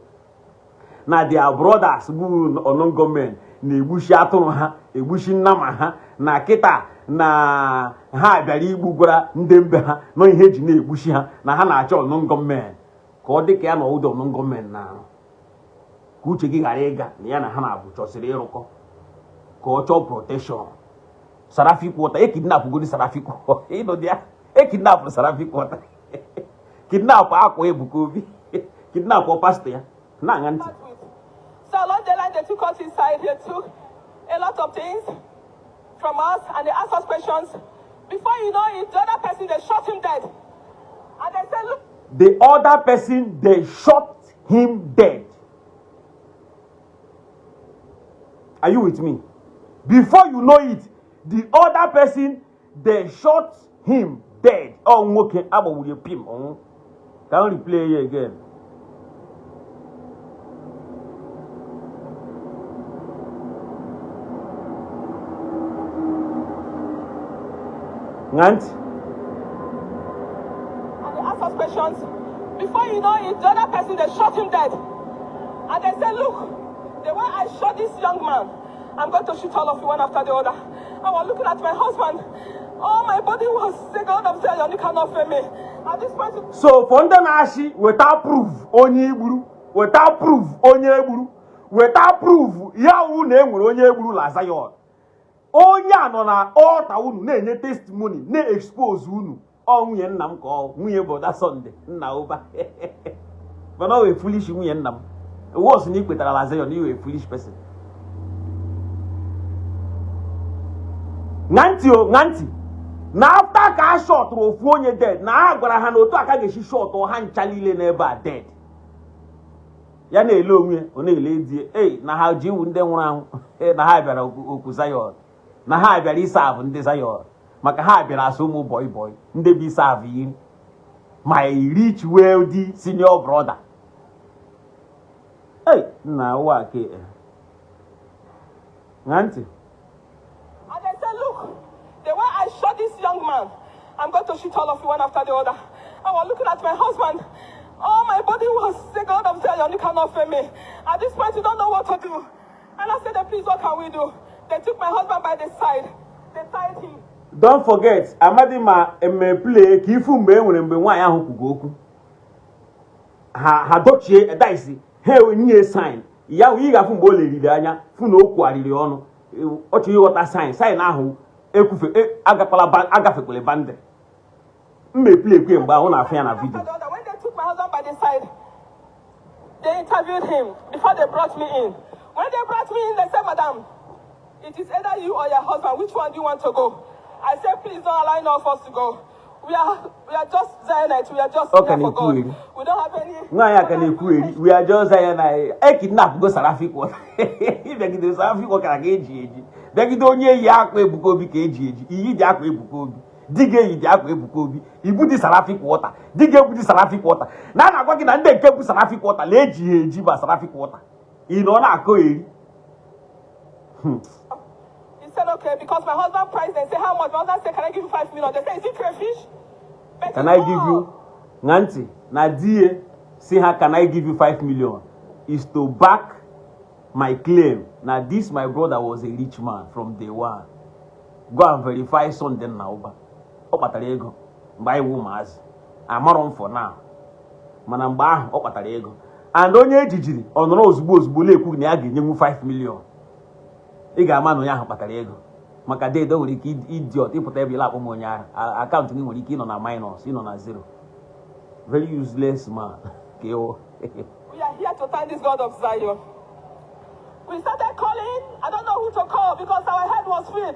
Na their brothers bu onon government na egbushi atụrụ ha, egbushi nnama ha, na kita na ha bịara igbugwara ndị mbe ha no ihe ji na egbushi ha na ha na-achọ onon government. Ka ọ dị ka ya na ụdọ nọ gọọmenti na ka uche gị ghara ịga na ya na ha na-abụ chọsịrị ịrụkọ ka ọ chọọ protection Sarafi quarter. E kidnap go di Sarafi quarter. You know there. E kidnap Sarafi quarter. Kidnap Akwa Ebukobi. Kidnap pastor ya. Na nganti. So along the line, they took us inside. They took a lot of things from us, and they asked us questions. Before you know it, the other person, they shot him dead. And they said, look. The other person, they shot him dead. Are you with me? Before you know it, the other person, they shot him dead. Oh, okay. Can we play here again? And they asked us questions. Before you know it, the other person, they shot him dead. And they said, look, the way I shot this young man, I'm going to shoot all of you one after the other. I was looking at my husband. Oh, my body was sick. God of Zion, you cannot fail me. At this point, so Fondanashi, without proof, onye Igbo, without proof, onye Igbo, without proof, Yahu name onye Igbo la Zion. Onye anọ na altar unu na-enye testimony na-expose unu nwunye nna m ka nwunye brother Sunday nna ụba but no we foolish nwunye nna m was na ikpetara la Zion you a foolish person. Nganti na after ka shot ofu onye dead na ha gwara ha na otu aka ga-eshi shot ha nchalile n'ebe a dead ya na-ele onwe ọ na-ele die na ha ji iwu ndị nwụrụ anwụ na ha bịara okwu Zion na ha bịara ịsavụ ndị Zion maka ha bịara asụ ụmụ boy ndị bi ịsavụ yiri my rich wealthy senior brother. Nna ụwa ke Nganti. And they said, look, the way I shot this young man, I'm going to shoot all of you one after the other. I was looking at my husband. Oh, my body was sick. God of Zion, you cannot fail me. At this point, you don't know what to do. And I said, please, what can we do? They took my husband by the side. They tied him. Don't forget, Amadi ma play ka ifu mgbe enwere mgbe nwaanyị ahụ kwugo okwu. Ha dochie daisi. Ha enye sign. Ya ị ga-afụ mgbe o leriri anya, fụ na okwu arịrị ọnụ. Ọ chọrọ ịghọta sign ahụ ekwufe agafekwele bande. Play kwe mgbe ahụ na-afụ ya na video. When they took my husband by the side, they interviewed him before they brought me in. When they brought me in, they said, Madam, it is either you or your husband. Which one do you want to go? I said, please don't allow none of us to go. We are just Zionites. We are just here for God. We don't have any. We are just Zionites. Kidnap go Sarafi quarter. If they get Sarafi quarter, I get GG. They get only Yakwe Bukobi KGG. Iyi Yakwe Bukobi. Dige yi Yakwe Bukobi. Ibu di Sarafi quarter. Dige bu di Sarafi quarter. Na na kwa kina nde kebu Sarafi quarter. Le GG ba Sarafi quarter. Ino na ko eri. He said, okay, because my husband priced, they say, how much? My husband said, can I give you 5 million? They say, is it crayfish? Can I give you? Nanti, Nadia, see how can I give you 5 million? Is to back my claim. Now this, my brother was a rich man from day one. Go and verify something now. Opatarego, buy womas. I'm on for now. Manamba, Opatarego. And onye ejijiri on rose boss bule cook na agi nyenwu 5 million. Ị ga-ama na onye ahụ kpatara ego maka deede nwere ike idiot ịpụta ebe ịlakpọ m onye ahụ akaụntụ gị nwere ike ịnọ na minus ịnọ na zero. Very useless man. We are here to thank this God of Zion. We started calling. I don't know who to call because our head was filled.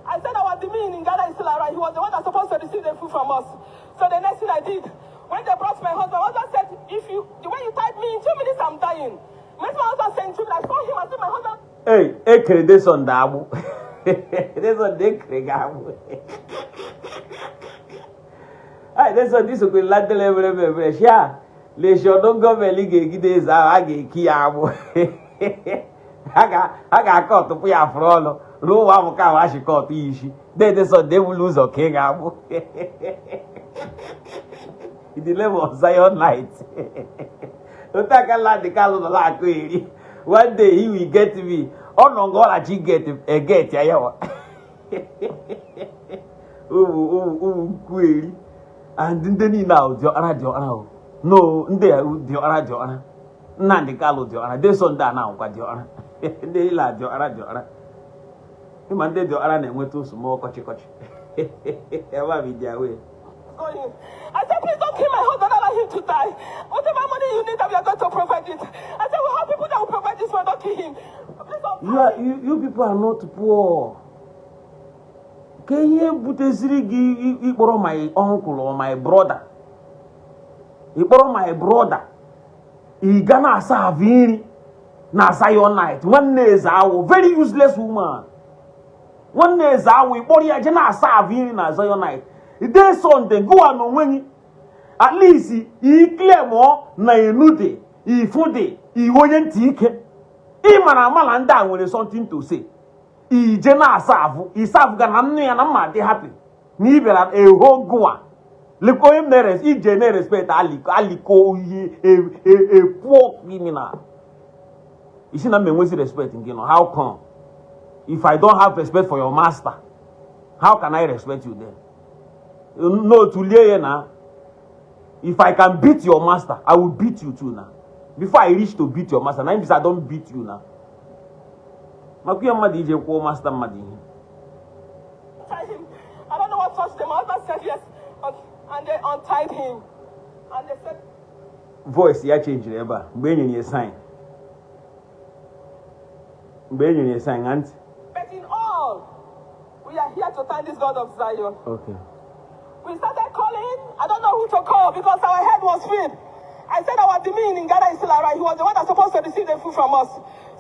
I said our demean in Ghana is still around. He was the one that's supposed to receive the food from us. So the next thing I did, when they brought my husband said, the way you tied me, in 2 minutes I'm dying. When my husband said in 2 minutes, I saw him and said, my husband. Hey, this on the abu. This on the abu. This will land the level. Yeah, les gens don't go very good. This I get kiabu. I got caught to put a frolo. No one can wash a caught Ishi. Then so they will lose a king abu. In the level of Zion light. Don't take a lot the color of la query. One day he will get me. Oh no, God, I get ya. Query. And then he now, the no, there, the Aradiana. Nandi Galo, the This on that now, what the They la the Aradiana. Him and the other name went to small kochi. Ever be their way. I said, please don't kill my husband, allow him to die. Whatever money you need, that we are going to provide it. I said, we have people that will provide this one, don't kill him. Please don't you people are not poor. Can you put a zirigi borrow my uncle or my brother? He borrow my brother. He gonna serve na Zion night. One day is our very useless woman. One day is our body agena serve na Zion night. It is Sunday, go on when at least he clear more na enude, he fude, he won't take it. He man a malanda when there's something to say. He jena serve, he serve ganamni and I'm they happy. Neither a whole goa. Look him there, he generate respect aliko a poor criminal. You see not me when respecting, you know, how come? If I don't have respect for your master, how can I respect you then? No, to lay now. If I can beat your master, I will beat you too now. Before I reach to beat your master, now I don't beat you now. Makuya madi je ko master madi. I don't know what touched them. My husband said yes, and they untied him, and they said. Voice ya change eba. Benye ni sign. Benye ni sign auntie. But in all, we are here to thank this God of Zion. Okay. We started calling. I don't know who to call because our head was filled. I said our demean in Ghana is still around. He was the one that's supposed to receive the food from us.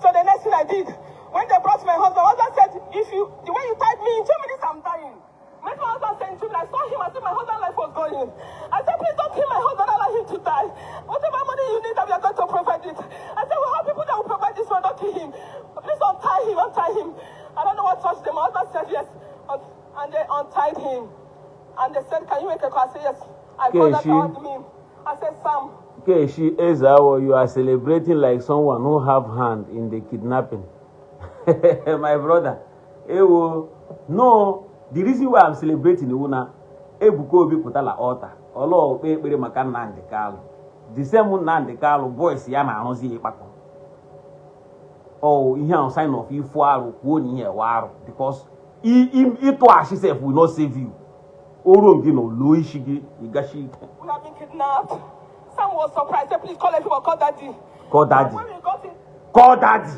So the next thing I did, when they brought my husband said, the way you tied me, in 2 minutes I'm dying. Make my husband say in 2 minutes, I saw him as if my husband's life was going. I said, please don't kill my husband, allow him to die. Whatever money you need, that we are going to provide it. I said, we have people that will provide this one, don't kill him. Please untie him. I don't know what touched them. My husband said yes, and they untied him. And they said, can you make a call? I said, yes. I called that out me. I said, Sam. Okay, she is our, you are celebrating like someone who have hand in the kidnapping. My brother. No, the reason why I'm celebrating the una, Ebuko Obi Putala altar. Although Pere Makan Nandi Carlo. The same Nandi Carlo voice Yana Nozi Pako. Oh, he has sign of you for one year, because it was she said will not save you. We have been kidnapped. Sam was surprised. Said, please call everyone. Call daddy. Call daddy. When we got in, call daddy.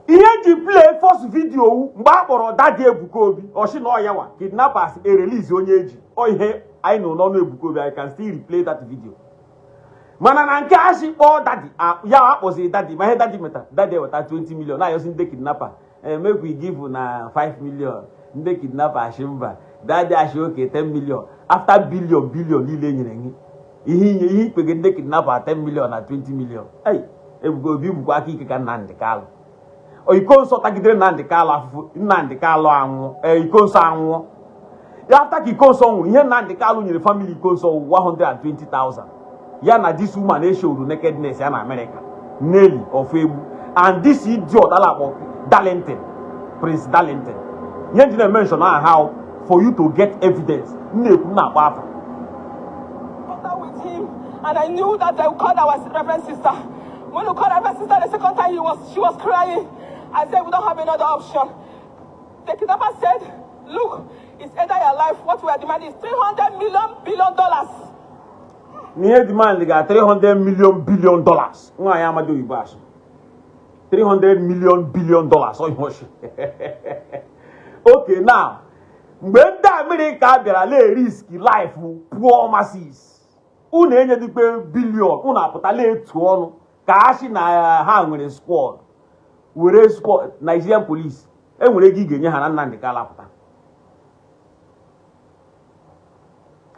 He play first video. Mbaboro daddy Ebukobi. Or she know yawa. Kidnappers a release on age. Oh here I know no Ebukobi. I can still replay that video. Manananke ashi oh daddy. Ya was a daddy. My head daddy meta. Daddy was at 20 million. Now you see the kidnapper. Maybe we give na 5 million. The kidnapper Shimba. Daddy ashi okay 10 million. After billion lile he could get kidnapper 10 million and 20 million. Hey, Ebukobi Bukwaki can Nandi Carlo. Or you can't sort of get Nandi Carlo, Nandi Carlo, you can't sound. After he calls on here, Nandi Carlo in the family calls on 120,000. Yana, this woman, they show nakedness in America. Nelly or Fabu. And this idiot, Darlington, Prince Darlington. You didn't mention how for you to get evidence. with him, and I knew that I would call our reverend sister. When we called reverend sister the second time, she was crying. I said, we don't have another option. The kidnapper said, look, it's either your life. What we are demanding is $300 billion. Near demand, they got $300 billion. I am a doing bash. $300 billion. Okay, now, when that America there are risky life poor masses. Unenye dipe billion, una potale tuonu. Kashi na hangwe squad. Were squad Nigerian police. E nwere gige nye ha na Nnamdi Kalapụta.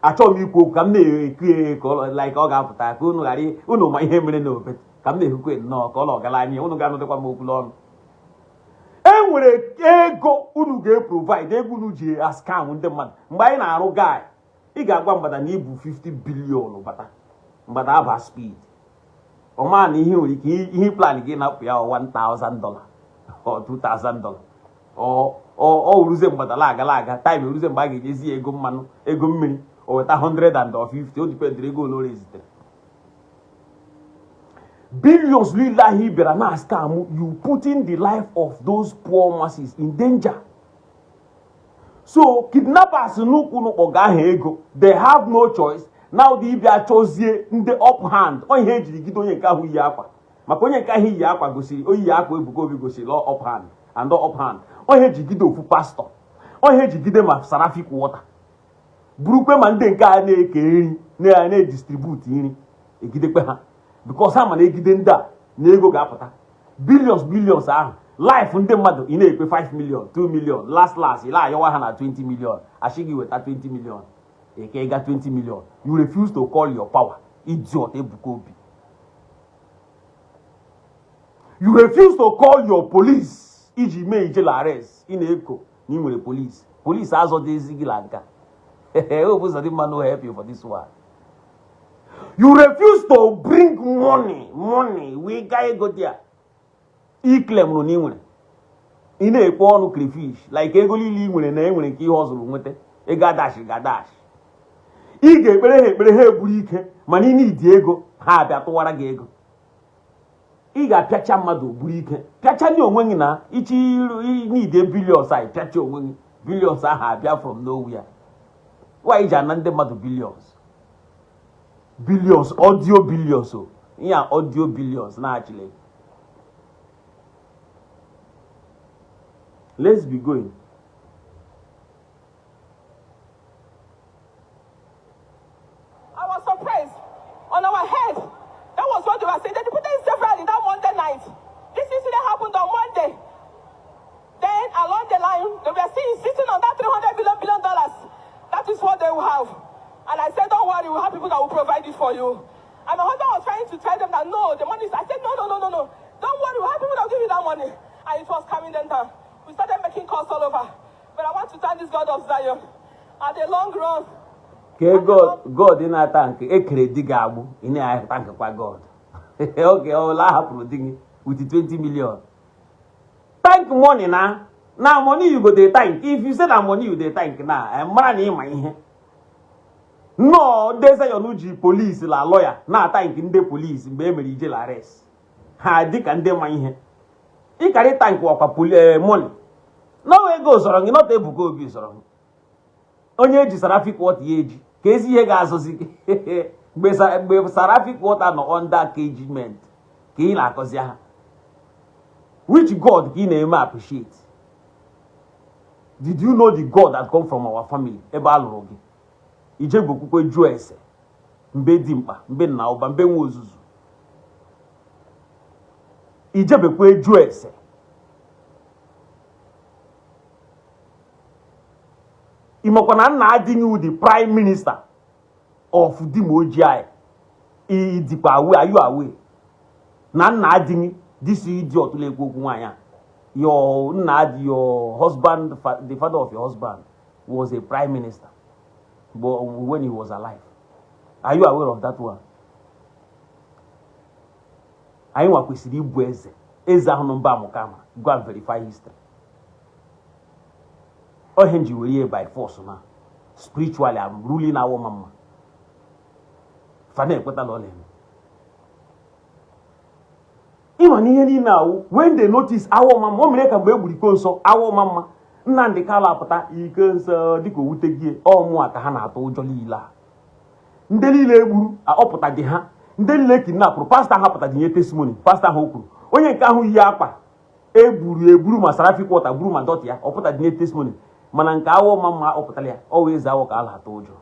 Achọ m ikwu ka m na-ekue like ọ ga-apụta ka unu ghara unu ma ihe mere n'obe ka m na-ehukwe nnọọ ka ọ ọgaranya unu ga-anọdekwa m okwu n'ọnụ. E nwere ego unu ga-provide ego unu ji scam ndị mmadụ mgbe anyị na-arụ guy ị ga-agwa mgbada na ibu 50 billion bata mgbada aba speed ọma na ihe nwere ike ihe plan gị na-apụ ya $1,000 or $2,000 ọ uruze mgbada laga time uruze mgbe a ga-ejezi ego mmanụ ego mmiri o weta 150 o dipendere ego ole zitere. Billions lillahi berana scam, you putting the life of those poor masses in danger. So kidnappers they have no choice. Now the Ibia chose in the up hand. On here Gidoye Kahu Yapa. Makonya Kahi Yapa Gosi, O Yako Bukovi Gosi, law up hand and up hand. On here Gido for pastor. On here Gidem of Sarafic water. Brooke Mande Kane ne distribute in Egidepeha. Because I'm an Egidenda, Nego Gapata. Billions are life in the mother in a 5 million, 2 million, last, Ila Yohana 20 million. Ashigi with that 20 million. Eke got 20 million. You refuse to call your power. Idiot Ebukobi. You refuse to call your police. Iji me jail arrest in Eko. Nimure police. Police has all these Zigilanka. Hope that man will help you for this one. You refuse to bring money. We guy go there. He claim no nimure. In a porn crayfish. Like Egoli Lee when a name when a key hustle with it. A gadash. Ige bere burike manini Diego ha bia to wara gego iga piacha madu burike piacha ni onwe na ichi need a billions I piacha onwe billions ha bia from nowhere. Why is anande madu billions audio billions so yeah audio billions na actually. Let's be going. On our head. That was what they were saying. They put it separately that Monday night. This incident happened on Monday. Then along the line, they were sitting on that $300 billion. That is what they will have. And I said, don't worry, we'll have people that will provide it for you. And my husband was trying to tell them that no, the money is. I said, no. Don't worry, we'll have people that will give you that money. And it was coming them down. We started making calls all over. But I want to thank this God of Zion. At the long run, God in a tank, a credit gabu in a tank of God. Okay, all I have with the 20 million. Tank money now. Now money you go the tank. If you say that money you the tank now, I'm money in my hand. No, they say your nuji police la lawyer. Now tank in the police in Bemery jail arrest. Ha dick and them my hand. He carry tank work money. No way goes wrong, not able to go be wrong. Onye ji Sarafic what age? Kezi he ga asosi. Be Sarafic water no under cagement. Ki la kozia. Which God ki na appreciate? Did you know the God that come from our family? Eba alorogi. Ije gokukwe ju ese. Mbe dimpa, mbe na oba, mbe nwozuzu. Ije bekwe ju ese. Imokwana na adingu the prime minister of the Mojai. Idipa away, are you away? Na adingu this idiot le gwanya. Your husband, the father of your husband, was a prime minister, but when he was alive. Are you aware of that one? I want to see Bueze. Eza honomba mukama. Go and verify history. Oh, Henry will here by force now. Spiritually, I'm ruling our mama. Fane kweta lole. Even here now, when they notice our mama, make a baby so our mama, Nandi Kala Pata, because Diko Wutegi, or Muakahana to Jolila. Ndeli lebu, a opota de ha, Ndeli leki na pro, Pastor Hapata de testimony, Pastor Hoku. Onye Kahu Yapa, Eburu Masarafi quarter, Bruma Dotia, opota de testimony. Mananka our mama opotalia, always our Kala tojo.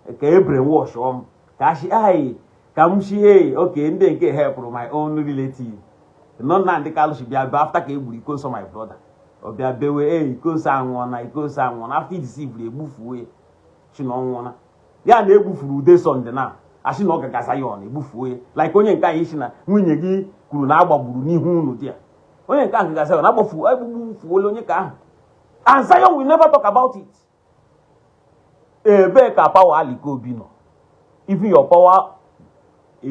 A cabre wash Kashi ai. Kamshi, okay, and then get help from my own relative. Not the Carlo should be after cable, because of my brother. Or be a bewe, because someone, after he deceived the boof way. She no one. Ya ne boof this on the now. I should not get gasayon, a boof way. Like when you can't ishina, when you give Kurunaba Buru, who dear. When you can't gasayon, I boof, will you can. And Zion will never talk about it. A better power, Aliko Bino. If your power. A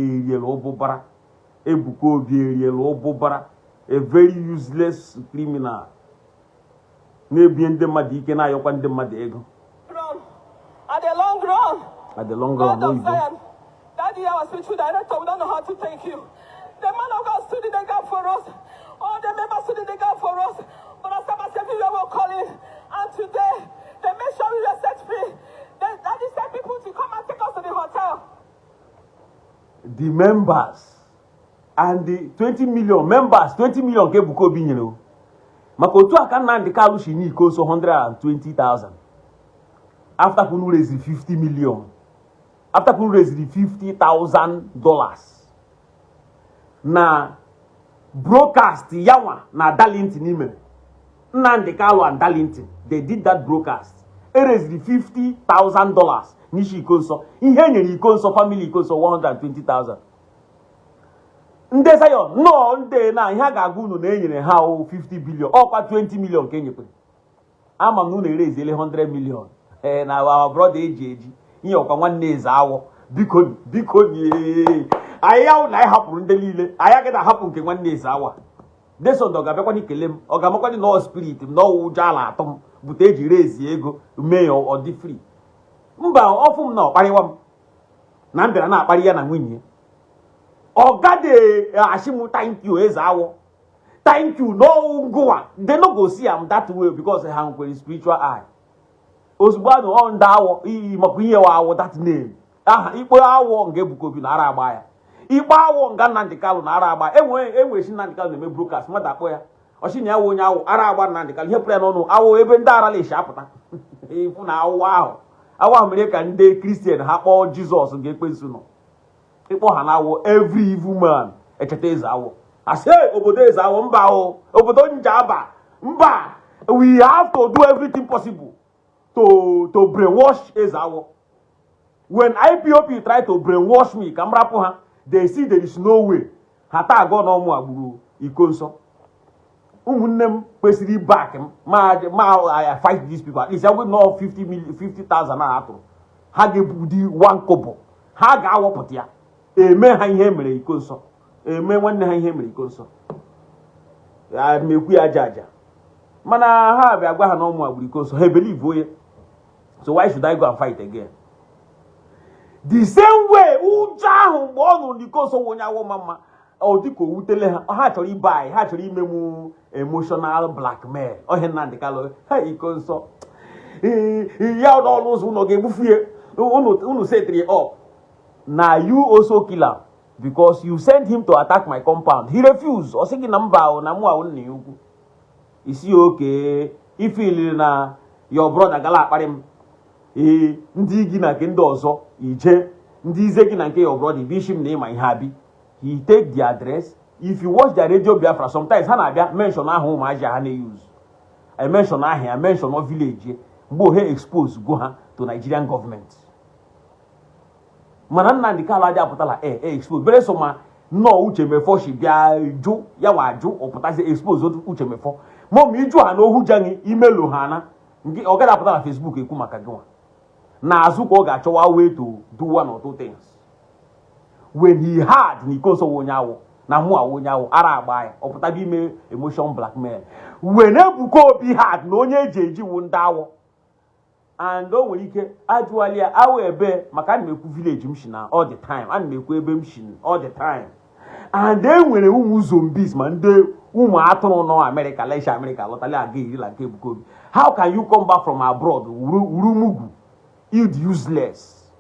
very useless criminal. Maybe in the Madike na yokan de Madego. At the long run. At the long run, God of Zion. That year I was spiritual director. We don't know how to thank you. The man of God stood in the gap for us. All the members stood in the gap for us. But as Sabbath everywhere will call in. And today, they made sure we were set free. They sent people to come and take us to the hotel. The members and the 20 million members, 20 million ke buko bi nyere o. Maka otu aka Nnamdi Kanu shi ni iko so 120,000. After kunu raise 50 million. After kunu raise $50,000. Na broadcast yawa na Darlington ime. Nnamdi Kanu and Darlington, they did that broadcast. It raised $50,000. Nishi Ikonso. Ihe nyere Ikonso family Ikonso 120,000. Nde sayo no nde na ihe ga-agụ unu na enyere ha 50 billion. Ọkwa 20 million ka enyekwe. Ama m na raise 100 million. Na our brother eji. Ihe ọkwa nwanne eze awọ. Biko ni. Aya na hapụrụ ndị niile. Aya ga hapụ nke nwanne eze awa. Deso ndo ga-abịakwa ni kele m. Ọ ga-amakwa ni no spirit m no ụjọ ala atọ m. Bute eji raise ego mee ọ dị free. Mba ọfụ m na ọkparịwa m na mbịara na-akparị ya na nwunye ọ gade ashimu thank you eze awọ thank you no ngụwa they no go see am that way because ha nwere spiritual eye ozugbo anụ ọ ndị awọ iyi makwa ihe wa awọ that name aha ikpe awọ nga Ebuka Obi na ara agba ya ikpe awọ nga Nnamdi Kanu na ara agba enwe shi Nnamdi Kanu na-eme broadcast mmadụ akpọ ya ọchị na ya wụ onye awọ ara agba Nnamdi Kanu ihe pụrụ ya n'ọnụ awọ ebe ndị ara na-eshi apụta ifu na awọ ahụ awa mere ka ndị Christian ha kpọọ Jizọs ga-ekpensu nọ ịkpọ ha na-awọ every evil man echeta eze awọ asị obodo eze awọ mba o obodo njaba mba we have to do everything possible to brainwash eze awọ when IPOP try to brainwash me ka m rapụ ha they see there is no way ha taa agọ na ọmụ agburu Ikonso ụmụnne m kwesịrị back m I fight these people at least I will know 50,000 na atụrụ ha ga-ebudi 1 kobo ha ga-awọpụta ya eme ha ihe mere Ikonso eme nwanne ha ihe mere Ikonso ya mekwu ya aja mana ha bịa gwa ha na ọmụ agburu Ikonso ha believe oye so why should I go and fight again the same way ụjọ ahụ mgbe ọ nụrụ Ikonso onye awọ mama ọ dịka owutele ha chọrọ ibe anyị ha chọrọ imemu emotional blackmail ohe Nnamdi Kanu ha Ikonso ya n'ọnụ ụzọ ụlọ ga-egbufu ya unu setri up na you also kill am because you sent him to attack my compound he refused ọ sị gị na mba ahụ na mụ ahụ nna ya ukwu isi oke ifili na your brother gala akparị m ndị gị na nke ndị ọzọ ije ndị ize gị na nke your brother Ishi m na ịma ihe abi he take the address if you watch the radio Biafra sometimes ha na-abịa mention ahụ ụmụaji ha na-use I mention ahịa I mention of village mgbe ohe expose go ha to Nigerian government mana Nnamdi Kanu aja apụtala expose bere so ma nnọọ Uchemefo shi bịa jụ ya wa ajụ ọpụtazi expose Uchemefo mom iju ha n'ohu jangi imelu ha na ọ gara apụta na Facebook ekwu maka gị nwa na azụ ka ọ ga-achọwa way to do one or two things when he had Ikonso onye awọ na mụ onye awọ ara agba ya ọpụta bụ ime emotion blackmail when Ebuka Obi had na onye eji wu ndị awọ and o nwere ike ajụali ya awọ ebe maka ana m ekwu village m shi na all the time ana m ekwu ebe m shi all the time and e nwere ụmụ zombies ma ndị ụmụ atụrụ nọ America lesha America lọtali aga iri la nke Ebuka Obi how can you come back from abroad wuru mugwu useless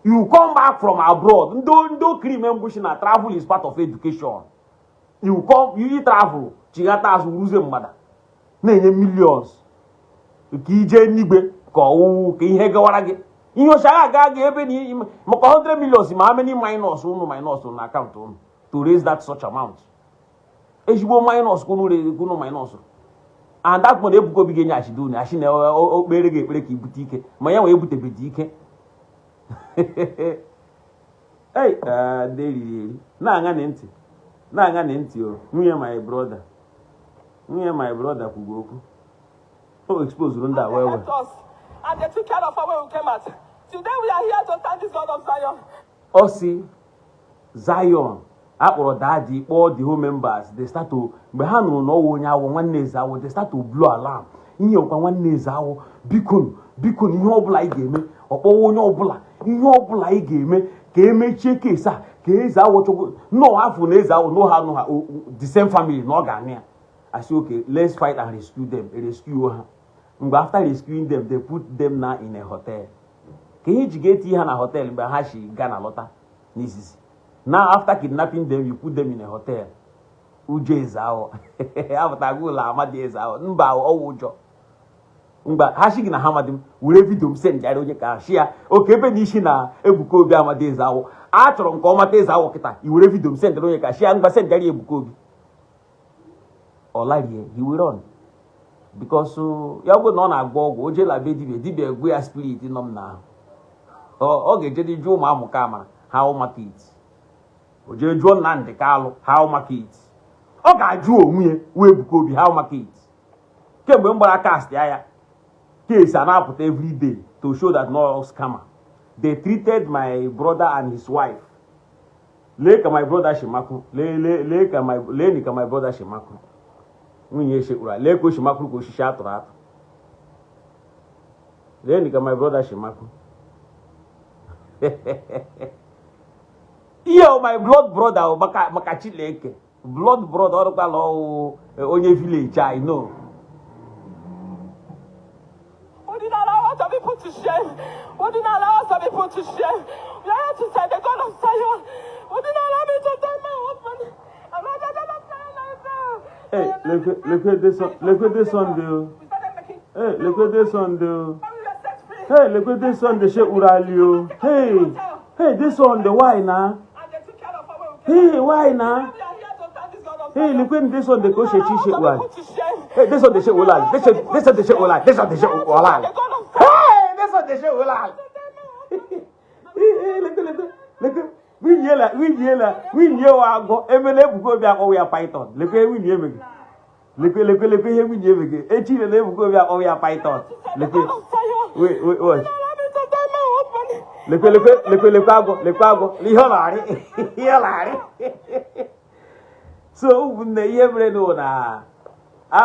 you come back from abroad ndo crime mbushi na travel is part of education you travel chigata azụ ruze mmadụ na-enye millions ka ije n'igwe ka ọwụ ka ihe gawara gị ihe ochaga aga gị ebe na maka 100 millions ma how many minus na account unu to raise that such amount ezigbo minus kunu minus and that money Ebuka Obi ga-enye achido unu achi na okpere gị ekpere ka ibute ike ma ya wee ebutebedi ike hey na-anya ntị o nwunye my brother kwugo okwu o expose ndị a wewe and they took care of her when we came out. Today we are here to thank this God of Zion. O si Zion akpọrọ daddy kpọọ the whole members they start to mgbe ha nụrụ na ọwụ onye awọ nwanne eze awọ they start to blow alarm ihe ọkwa nwanne eze awọ biko ihe ọbụla ị ga-eme ọkpọwa onye ọbụla ihe ọbụla ị ga-eme ka emechie case a ka eze awọ chọgo no afọ na eze awọ no ha the same family na ọ ga-anụ ya. I say okay, let's fight and rescue them. Rescue ha. Mgbe after rescuing them, they put them now in a hotel. Ka ihe ji ga-eti ha na hotel mgbe ha shi ga na lọta n'isisi. Now after kidnapping them, you put them in a hotel. Ujo eze awọ. Apụtago ụlọ amadi eze awọ. Mba ọwụ ụjọ. Mgbe ha shi gị na ha amadi m were vidio m send jara onye ka shi ya oke ebe na Ishi na Ebuka Obi amadi eze awọ. A chọrọ nke ọmata eze awọ kịta i were vidio m send onye ka shi ya mgbe send jara Ebuka Obi. Olarie, he will run. Because ya go no na agbo ogwo oje la be dibia egwu ya spirit no na. O ga-eje di ju ma amuka amara how market. Oje ju Nnamdi Kalu how market. O ga-aju onwe we Ebuka Obi how market. Kemgbe mgbara cast ya case na-apụta every day to show that no scammer. They treated my brother and his wife. Leka my brother Shimaku. Leka my brother Shimaku. Nwunye shekura leko shimaku ko shisha atụrụ atụ. Then my brother Shimaku. Yo, my blood brother maka Chileke. Blood brother ọrụkwa lọ onye village I know. We did not allow us to be put to shame. We did not allow us to be put to shame. We are here to say the God of Zion. We did not allow me to tell my husband. I'm not the God of Zion like that. Hey, look at this one, dude. Hey, look at this one, dude. Hey, look at this one, the shit Uralio. Hey, this one, the why now? Hey, why now? Hey, look at this one, the kosher shit one. Hey, this one, the shit Ulal. This one, the shit Ulal. This one, the shit Ulal. Hey, this one, the shit Ulal. Hey, look. We agwo emele Ebuka Obi akọ ya python lekwe we nye mege lekwe he we nye mege echi le Ebuka Obi akọ ya python lekwe wait lekwe agwo ihe lari so na ihe mere no na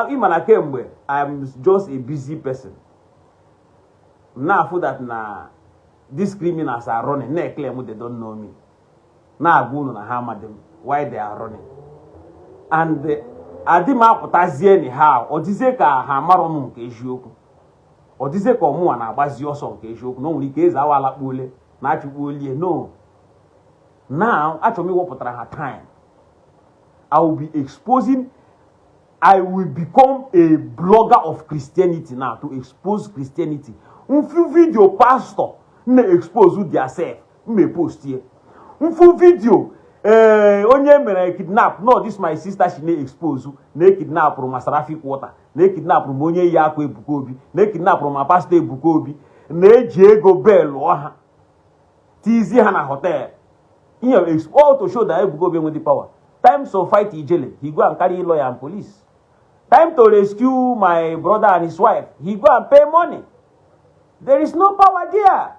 imana kemgbe I'm just a busy person now for that na these criminals are running na claim they don't know me. Na agwu na ha madam why they are running and adima pụtazie anyhow odize ka ha maro m nke eziokwu odize ka ọmụwa na agbazi ọsọ nke eziokwu no nwere ike eze awala kpole na achukwu olie no now achọrọ m iwepụtara ha time I will be exposing I will become a blogger of Christianity now to expose Christianity few video pastor na expose their self me post here full video onye mere kidnap no this my sister she na expose na kidnap ru Masarafi Quarter na kidnap ru onye ya akwa Ebuka Obi na kidnap ru ma pastor Ebuka Obi na eji ego bell ọha tizi ha na hotel here expose to show that Ebuka Obi with the power times of fight ijele he go and carry lawyer and police time to rescue my brother and his wife he go and pay money there is no power there.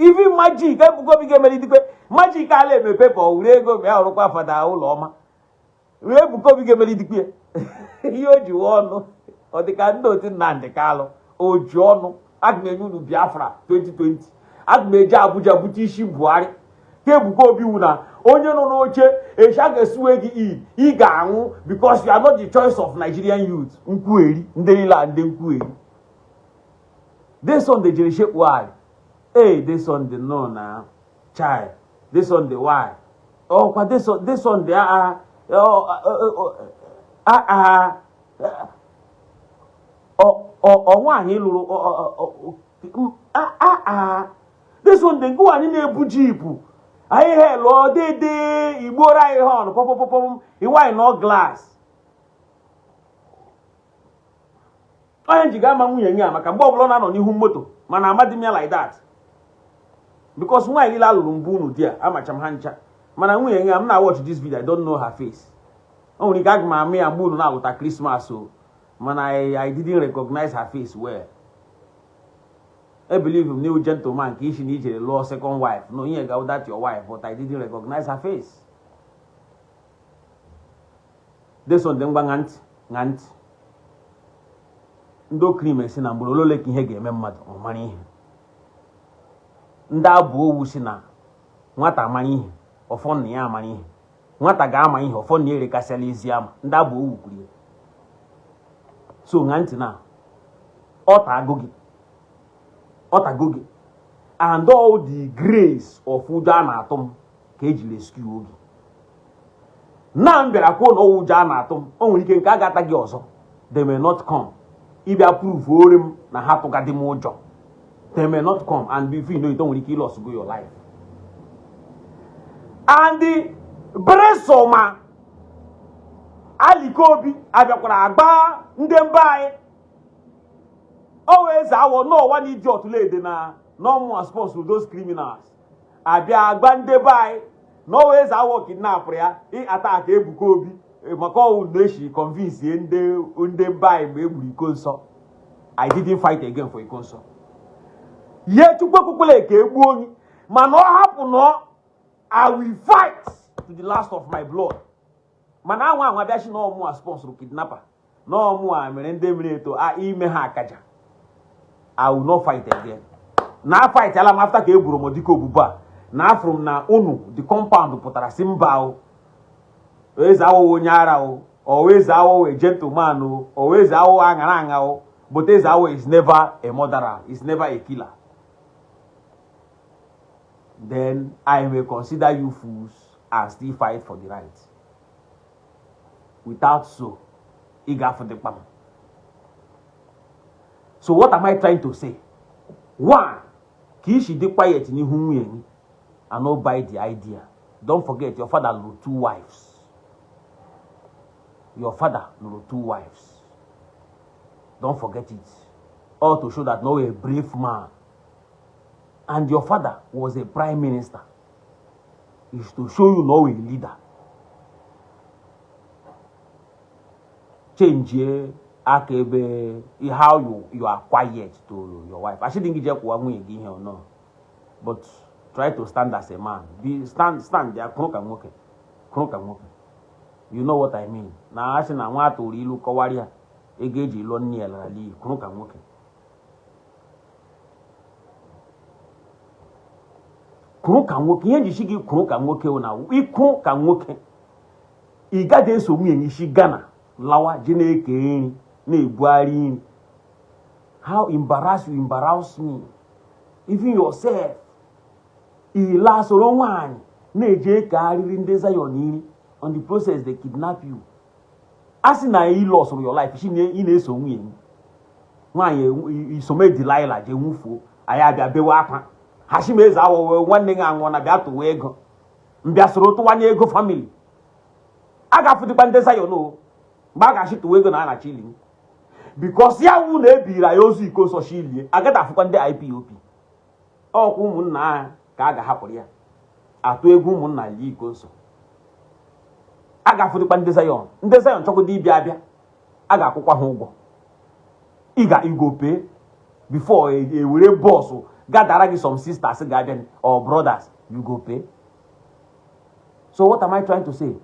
Even magic, Ebuka Obi gemeli dikwe magic ale me paper ure ego me arụkwa fada ụlọ ọma. Ebuka Obi gemeli dikwe. Ihe oji ọnụ. Ọ dịka ndị otu Nnamdi Kalu oji ọnụ. Agmenyu nu Biafra 2020. Agmeje Abuja bute Ishi Buhari. Ka Ebuka Obi wu na onye nọ n'oche esha ga-esuwe gị ị ga-anwụ because you are not the choice of Nigerian youth. Nkwueri ndị niile ndị nkwueri. This on the generation why. Hey, this one the no now, child. This one the why. Oh, but this one the one he this one the go and na-ebu jeep. I hello de Igbo right horn pop he why no glass. Onye jiga ma nwunye nya maka mgbe ọbụla na nọ n'ihu moto mana amadi m ya like that. Because why you lulu dear, amacham hancha. Mana nwunye nya I'm not watch this video, I don't know her face. Only gag ma me and mbunu na with Christmas so man I didn't recognize her face well. I believe him new gentleman Ishi need a law second wife. No, here go that your wife, but I didn't recognize her face. This one them ngant. Ndo crime si na mbolo leki ihe ga-eme mmadụ ọmara ihe ndị abụ owu si na nwata amara ihe ọfọ nna ya amara ihe nwata ga-ama ihe ọfọ nna erekasịala ezi ama ndị abụ owu kwuru so ṅa ntị na ọtago gị and all the grace of ụjọ a na-atụ m ka eji rescue oge na m bịara kwuo na ụjọ a na-atụ m o nwere ike nke a ga-ata gị ọzọ they may not come ịbịa prove ore m na ha tụgadị m ụjọ they may not come and before you know it o nwere ike loss go your life and the bresoma alikobi abịakwara agba ndị mba anyị always our no one idiot lady na no more responsible those criminals abịa agba ndị be anyị no always our kidnap ya attack Ebuka Obi maka ọwụ na Ishi convince ndị be anyị mgbe egburu iko nsọ I didn't fight again for iko nsọ ye chukwu kwukwele ka egbu onye mana ọ hapụ no I will fight to the last of my blood mana anwa bịa shi na ọmụ sponsor kidnapper na ọmụ a mere ndị mere eto ime ha akaja I will not fight again na fight ala m after ka egburu m dịka obubu a na afụrụ m na unu the compound pụtara si mba o eze awụ onye ara o always awụ a gentleman o always awụ aṅara o but eze awụ is never a murderer, is never a killer. Then I may consider you fools and still fight for the right. Without so, eager for the palm. So what am I trying to say? One, Ishi dey quiet in whom and not buy the idea. Don't forget your father wrote 2 wives. Your father wrote 2 wives. Don't forget it. All to show that no a brave man. And your father was a prime minister. It's to show you no a leader. Change akebe how you are quiet to your wife. I shouldn't get again or no. But try to stand as a man. Stand there. You know what I mean. Now I say na want to look kawaria. Egeji lo ni elali kunuka nwoke. Kunuka nwoke ihe jishi gi kunuka nwoke ona iku ka nwoke. Igade eso mu enyishi Ghana lawa je na-eke nri na-ebuari nri. How embarrass you embarrass me. Even yourself. Ila soro nwanyi na-eje ka ariri ndị Zion nri. On the process they kidnap you. As in a loss of your life, she in a so win. Why you so made Delilah, je wufo, I have a bewapa. Hashim is our one thing I want about to wego. Mbiasoro to 1 year go family. I got for the bandesa, you know. Bagashi to wego na chilling. Because ya won't be like Yosi goes or shield. I got a fucking IPOP. Oh, woman na kaga haporia. A 2 woman na yi goes. Aga for the Pandesayon. Ndesayon choko di biabia. Aga kwukwa ha ụgwọ. You go pay before a were boss gather some sisters garden or brothers. You go pay. So what am I trying to say?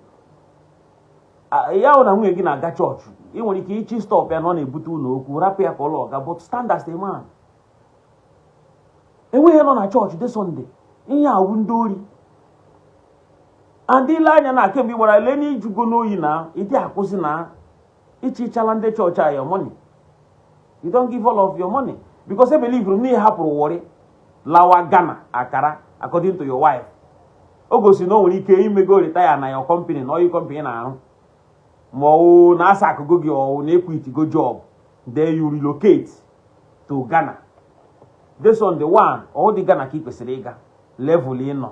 Ya ona nwunye gị na-aga church. I nwere ike ichi stop ya na ọ na-ebute ụlọ okwu rapụ ya ka ụlọ ọga but stand as a man. Enweghị nọ na church this Sunday. Ihe awụ ndị ori. And the line na kemgbe gbara leni jugo n'oyi na ịdị akwụsị na ichichala ndị church your money. You don't give all of your money because I believe you need hapụrụ worry lawa Ghana akara according to your wife. Ogosi no nwere ike imego retire na your company na oil company na arụ. Ma o na asa akụgo gị o na equity go job. Then you relocate to Ghana. This on the one all the Ghana ka kwesịrị ịga level ịnọ.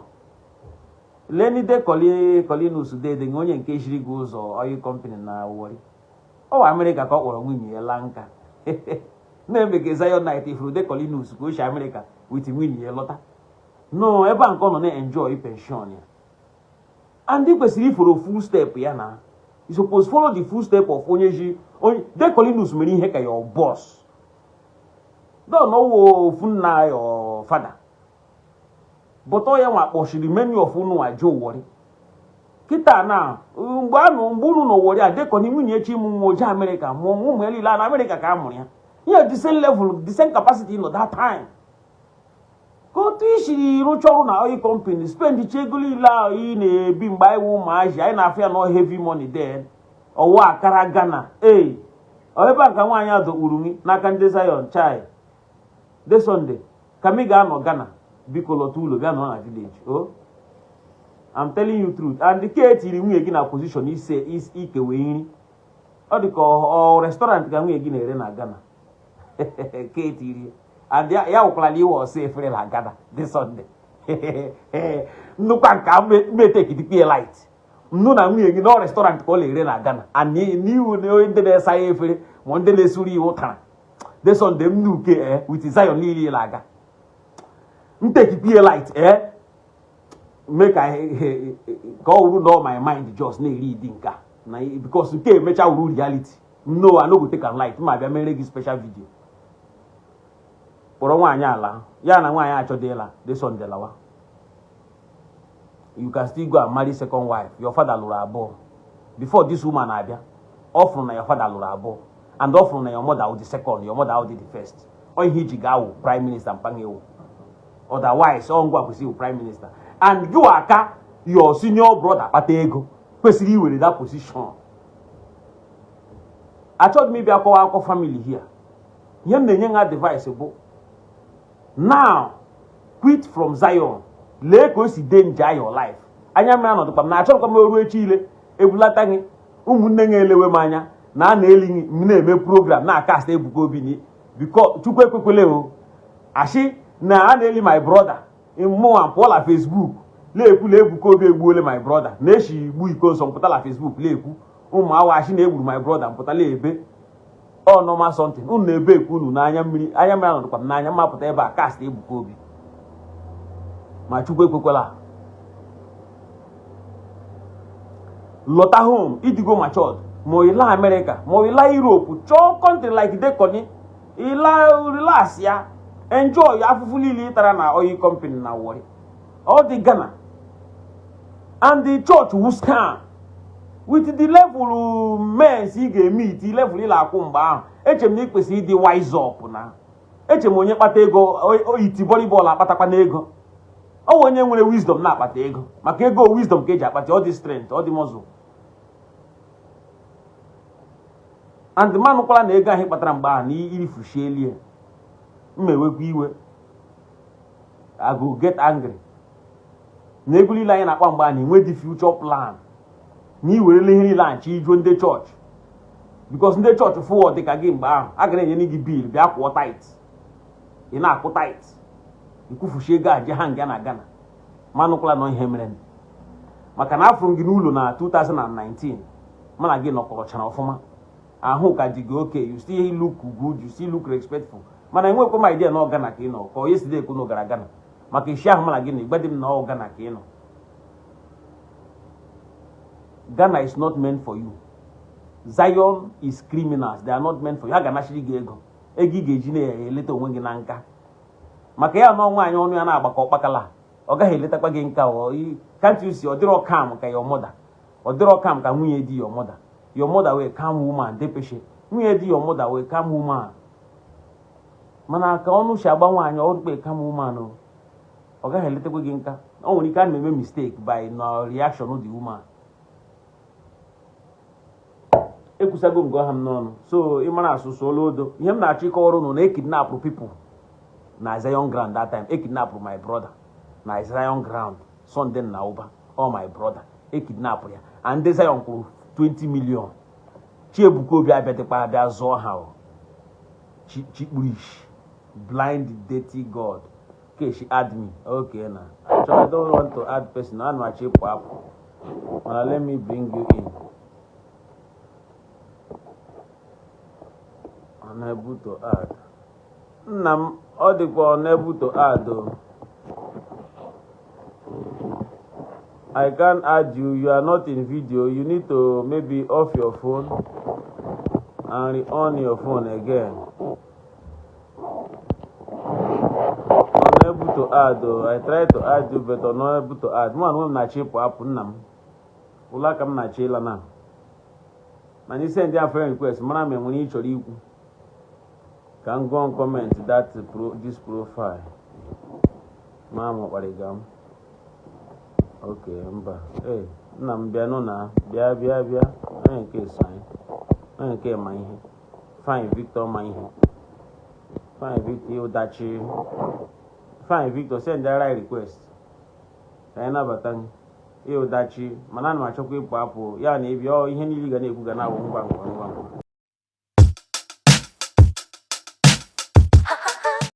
Leni de Colinus de onye nke shiri go ụzọ oil company na Warri. Oh, America ka ọ kpọrọ nwunye ya Lanka. Na-emege Zion night ifuru de Colinus go shi America with nwunye ya lọta. No, ebe a nke ọ nọ na-enjoy pension ya. And they kwesịrị ifuru full step ya na. You suppose follow the full step of onye ji de Colinus mere ihe ka your boss. Don't know funna your father. But oya nwa kposhiri many of unu ajo Warri. Kita na mgbe unu no Warri adeko ni nwunye chi mu nwoje America mu elila na America ka amụrụ ya. Yeah, the same level, the same capacity in that time. Go otu ishiri rụchọrụ na oil company spend chegolo ile ahụ ị na-ebi mgbe anyị wụ ụmụazị anyị na-afịa na heavy money then ọwa akara Ghana ebe a ka nwaanyị a dokpuru gị n'aka ndị Zion chai de Sunday ka m ga-anọ Ghana biko lọta ụlọ bịa nọ na village I'm telling you truth and ka etiri nwunye gị na position ikewe nri ọ dị ka restaurant ka nwunye gị na-ere na Ghana ka etiri and ya wụkwala iwe ọsọ efere na Ghana this Sunday nnukwu nka mmetekidikpe light nnu na nwunye gị na restaurant ka ọ na-ere na Ghana and n'iwu na onye ndị na-esa ya efere ma ndị na-esuru iwu tara this Sunday m nuke with Zion niile na-aga ntekidikpe light make ka ọ wuru know my mind just na-eri dị nka na because nke emecha wuru reality no I no go take am light ma bịa mere gị special video kpọrọ nwaanyị ala ya na nwaanyị achọdịla this Sunday lawa you can still go and marry second wife your father lụrụ abụọ before this woman abịa ọ na your father lụrụ abụọ and ọ na your mother the second your mother the first ọ ihe iji ga-awụ prime minister mpanyewu otherwise ọ ngwa kwesịrị prime minister and you aka your senior brother kpata ego kwesịrị iwere that position achọghị m ịbịa kọwa akọ family here ihe m na-enye ha advice bụ now quit from Zion lee ka o si danger your life anya m anọdụkwa m na achọrọkwa m oru echi ile ebulata gị ụmụnne gị elewe m anya na a na-eli gị m na-eme program na-akast Ebuka Obi because chukwu ekwekwele o ashi na a na-eli my brother mụnwa pụọ la Facebook na-ekwu na Ebuka Obi egbuole my brother na-eshi igbu iko nsọ mpụta la Facebook na-ekwu ụmụ awashi na-egburu my brother mpụta na-ebe normal something unu na-ebe ekwu unu n'anya mmiri anya mmiri anọdụkwa m n'anya mmapụta ebe a kast Ebuka Obi ma chukwu ekwekwela lọta home idigo machọd ma ila America ma ila Europe chọọ country like dekoni ila relax ya enjoy afụfụ niile ịtara na oil company na Warri all the Ghana and the church will scam with the level men ị ga-eme iti level ịla akwụ mgbe ahụ eche m na ikwesị ịdị wise up na eche m onye kpata ego iti volleyball akpatakwa na ego ọ onye nwere wisdom na-akpata ego maka ego wisdom ka eji akpata all the strength all the muscle and man kwala na ego ahụ kpatara mgbe ahụ na irifushielie mmewekwa iwe I go get angry na ego niile anyị na-akpa mgbe ahụ na-enwe the future plan na iwerele ihe niile anchi ijuo ndị chọọchị because ndị chọọchị fụọ dị ka gị mgbe ahụ a gara enye gị bil bịa kwụọ tit ị na-akwụ tit ikwufushi ego aje ha nga na Ghana manụkwala nọ ihe mere maka na afụrụ gị n'ụlọ na 2019 mana gị nọkọrọchara ọfụma ahụ ka dị gị oke you still look good you still look respectful mana enwekwa m idea na ọ Ghana ka ị nọ ka onye si ekwu na gara Ghana maka isi ahụ mana gị na igbe dị m na ọ Ghana ka ị nọ Ghana is not meant for you. Zion is criminals. They are not meant for you. Ha ga-anachiri gị ego ị ga-eji na-eleta onwe gị na nka maka ya na nwaanyị ọnụ ya na-agbakọ ọkpakala ọ gaghị eletakwa gị nka can't you see ọ dịrọ kam ka your mother ọ dịrọ kam ka nwunye di your mother wee calm woman dey patient nwunye di your mother wee calm woman mana ka ọnụ si agba nwaanyị ọ dịkpe calm woman ọ gaghị eletakwa gị nka ọ nwere ike a na-eme mistake by no reaction of the woman ekwusago m gwa ha m n'ọnụ so ịmara asụsụ olodo ihe m na-achọ ịkọwara unu na ekidnapụ people na Zion ground that time ekidnapụ my brother na Zion ground Sunday na ụba all my brother ekidnapụ ya and ndị Zion kwuru 20 million Chiebuka Obi abịadịkpa abịa zụọ ha chikpuru Ishi blind dirty god keshi add me okay na I don't want to add person I know achịpụ apụ mana let me bring you in. Unable to add. Nam odikwa unable to add. I can't add you. You are not in video. You need to maybe off your phone and on your phone again. Unable to add. I tried to add you, but unable to add. Man, I'm not cheap. Nam. Ulaka m na chela na. Man, you send their friend request. Man, I'm when you chori. Can go and comment that this profile. Mama Warigam. Okay, hey, Nambiano na, Bia. I ain't care sign. I ain't care my fine Victor my fine Victor Dachi. Fine Victor send the right request. I never thank you Dachi. Manan my chocolate papo. Ya navy or any legal neighbor na one.